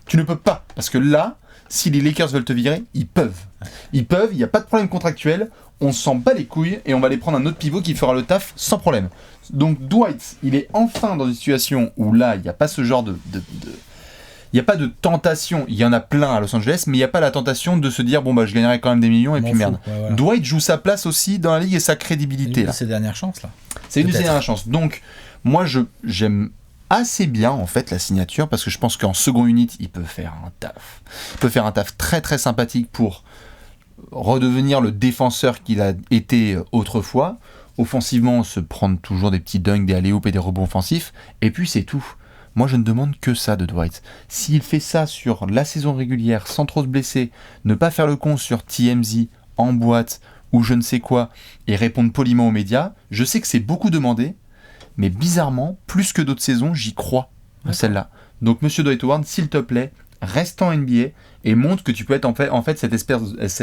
S1: Tu ne peux pas. Parce que là, si les Lakers veulent te virer, ils peuvent. Il n'y a pas de problème contractuel. On s'en bat les couilles et on va aller prendre un autre pivot qui fera le taf sans problème. Donc Dwight, il est enfin dans une situation où là, il n'y a pas ce genre il n'y a pas de tentation, il y en a plein à Los Angeles, mais il n'y a pas la tentation de se dire je gagnerai quand même des millions et puis merde.
S2: Ouais, voilà.
S1: Dwight joue sa place aussi dans la ligue et sa crédibilité.
S2: C'est une de ses dernières chances là.
S1: C'est une de ses dernières chances. Donc moi j'aime assez bien en fait la signature parce que je pense qu'en second unit il peut faire un taf. Il peut faire un taf très très sympathique pour redevenir le défenseur qu'il a été autrefois. Offensivement, se prendre toujours des petits dunks, des alley-oops et des rebonds offensifs. Et puis c'est tout. Moi, je ne demande que ça de Dwight. S'il fait ça sur la saison régulière, sans trop se blesser, ne pas faire le con sur TMZ, en boîte, ou je ne sais quoi, et répondre poliment aux médias, je sais que c'est beaucoup demandé, mais bizarrement, plus que d'autres saisons, j'y crois à celle-là. Donc, monsieur Dwight Howard, s'il te plaît, reste en NBA et montre que tu peux être en fait cette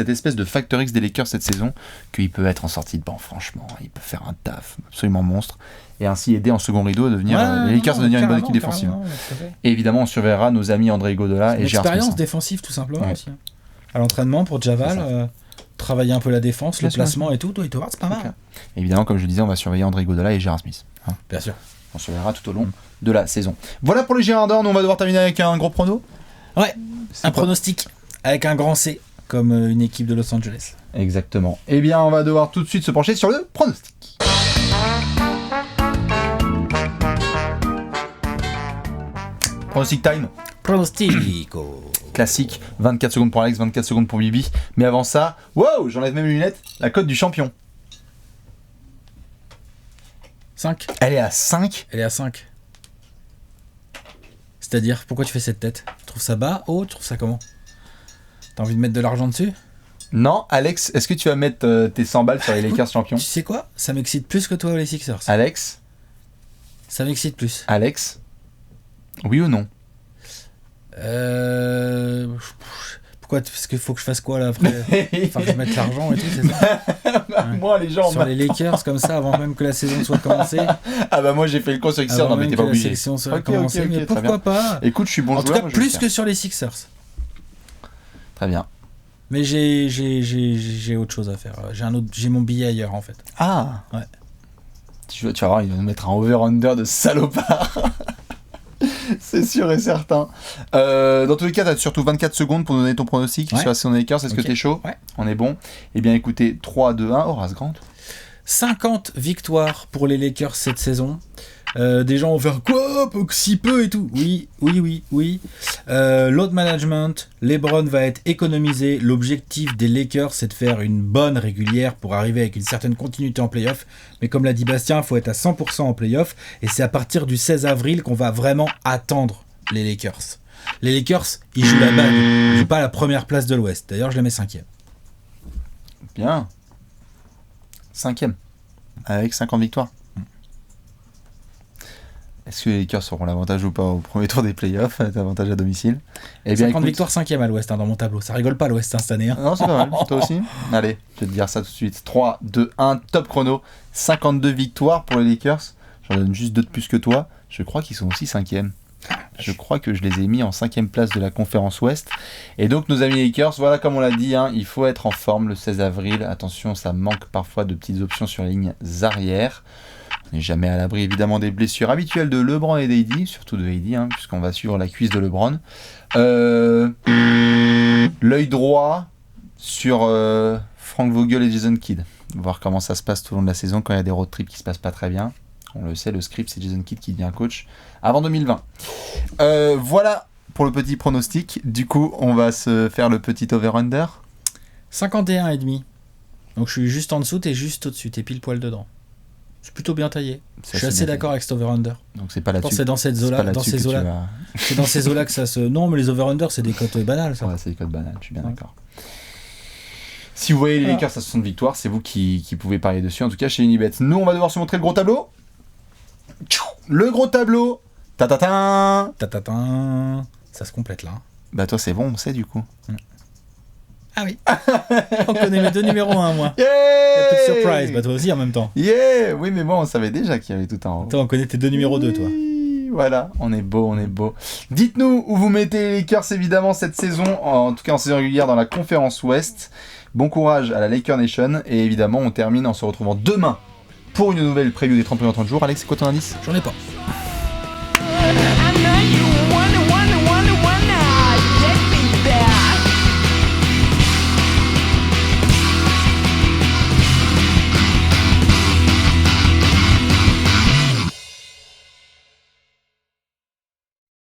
S1: espèce de facteur X des Lakers cette saison, qu'il peut être en sortie de banc, franchement. Il peut faire un taf absolument monstre. Et ainsi aider en second rideau à devenir les Lakers à devenir une bonne équipe défensive. Et évidemment, on surveillera nos amis André Iguodala et J.R. Smith.
S2: Expérience défensive tout simplement aussi. À l'entraînement pour Javal, travailler un peu la défense, le placement et tout, Dwight Howard, c'est pas mal.
S1: Évidemment, comme je le disais, on va surveiller André Iguodala et J.R. Smith.
S2: Bien sûr.
S1: On surveillera tout au long de la saison. Voilà pour les Girardins, nous on va devoir terminer avec un gros prono.
S2: Ouais, un pronostic avec un grand C, comme une équipe de Los Angeles.
S1: Exactement. Eh bien, on va devoir tout de suite se pencher sur le pronostic. Pronostic time.
S2: Pronostico.
S1: Classique, 24 secondes pour Alex, 24 secondes pour Bibi. Mais avant ça, wow, j'enlève même les lunettes, la cote du champion.
S2: 5.
S1: Elle est à 5.
S2: Elle est à 5. C'est-à-dire, pourquoi tu fais cette tête ? Tu trouves ça bas, haut, tu trouves ça comment ? T'as envie de mettre de l'argent dessus ?
S1: Non, Alex, est-ce que tu vas mettre tes 100 balles sur les Lakers champions ?
S2: Tu sais quoi ? Ça m'excite plus que toi les Sixers.
S1: Alex ?
S2: Ça m'excite plus.
S1: Alex ? Oui ou non ?
S2: Pourquoi? Parce qu'il faut que je fasse quoi là après? Enfin, que je mette l'argent et tout, c'est ça?
S1: Ouais. Moi, les gens.
S2: Sur les Lakers, comme ça, avant même que la saison soit commencée.
S1: Ah bah moi j'ai fait le con sur Sixers, non mais t'es pas obligé.
S2: La sélection soit commencée, mais pourquoi pas?
S1: Écoute, je suis bon
S2: en
S1: joueur.
S2: En tout cas, plus que sur les Sixers.
S1: Très bien.
S2: Mais j'ai autre chose à faire. J'ai mon billet ailleurs en fait.
S1: Ah.
S2: Ouais.
S1: Tu vas voir, il va nous mettre un over-under de salopard. C'est sûr et certain. Dans tous les cas, tu as surtout 24 secondes pour nous donner ton pronostic sur la saison des Lakers. Est-ce que tu es chaud?
S2: Ouais.
S1: On est bon. Eh bien, écoutez, 3, 2, 1, Horace Grant.
S2: 50 victoires pour les Lakers cette saison. Des gens vont faire quoi? Si peu et tout. Oui. Load management, LeBron va être économisé. L'objectif des Lakers, c'est de faire une bonne régulière pour arriver avec une certaine continuité en playoff. Mais comme l'a dit Bastien, il faut être à 100% en playoff. Et c'est à partir du 16 avril qu'on va vraiment attendre les Lakers. Les Lakers, ils jouent la bague. Ils jouent pas la première place de l'Ouest. D'ailleurs, je les mets 5e.
S1: Bien. 5e. Avec 50 victoires. Est-ce que les Lakers auront l'avantage ou pas au premier tour des playoffs, l'avantage à domicile? Eh bien,
S2: 50 victoires, 5e à l'Ouest dans mon tableau. Ça rigole pas l'Ouest cette année.
S1: Non, c'est pas mal. Toi aussi? Allez, je vais te dire ça tout de suite. 3, 2, 1, top chrono. 52 victoires pour les Lakers. J'en donne juste 2 de plus que toi. Je crois qu'ils sont aussi 5e. Je crois que je les ai mis en 5e place de la conférence Ouest. Et donc, nos amis Lakers, voilà, comme on l'a dit, il faut être en forme le 16 avril. Attention, ça manque parfois de petites options sur les lignes arrière. On n'est jamais à l'abri évidemment des blessures habituelles de LeBron et d'AD, surtout de AD, puisqu'on va suivre la cuisse de LeBron. L'œil droit sur Frank Vogel et Jason Kidd. Voir comment ça se passe tout au long de la saison quand il y a des road trips qui se passent pas très bien. On le sait, le script, c'est Jason Kidd qui devient coach avant 2020. Voilà pour le petit pronostic. Du coup, on va se faire le petit over-under.
S2: 51,5. Donc je suis juste en dessous, t'es juste au-dessus, t'es pile poil dedans. C'est plutôt bien taillé. Je suis assez d'accord avec cet over-under.
S1: Donc c'est pas là-dessus.
S2: C'est dans ces eaux-là que ça se... Non, mais les over-under, c'est des cotes banales, ça.
S1: Ouais, c'est des cotes banales, je suis bien d'accord. Si vous voyez les Lakers à 60 victoires, c'est vous qui pouvez parier dessus. En tout cas, chez Unibet. Nous, on va devoir se montrer le gros tableau. Le gros tableau. Ta-ta-ta.
S2: Ta-ta-ta. Ça se complète là.
S1: Bah toi, c'est bon, on sait du coup.
S2: Ah oui. On connaît mes 2 numéros 1, moi.
S1: Yeah.
S2: Il y a un peu de surprise. Bah toi aussi en même temps.
S1: Yeah. Oui, mais bon, on savait déjà qu'il y avait tout en haut.
S2: Toi, on connaît tes 2 numéros 2, toi.
S1: Voilà, on est beau. Dites-nous où vous mettez les Lakers évidemment cette saison, en tout cas en saison régulière dans la conférence Ouest. Bon courage à la Laker Nation. Et évidemment, on termine en se retrouvant demain pour une nouvelle preview des 30 premiers 30 jours. Alex, c'est quoi ton indice?
S2: J'en ai pas.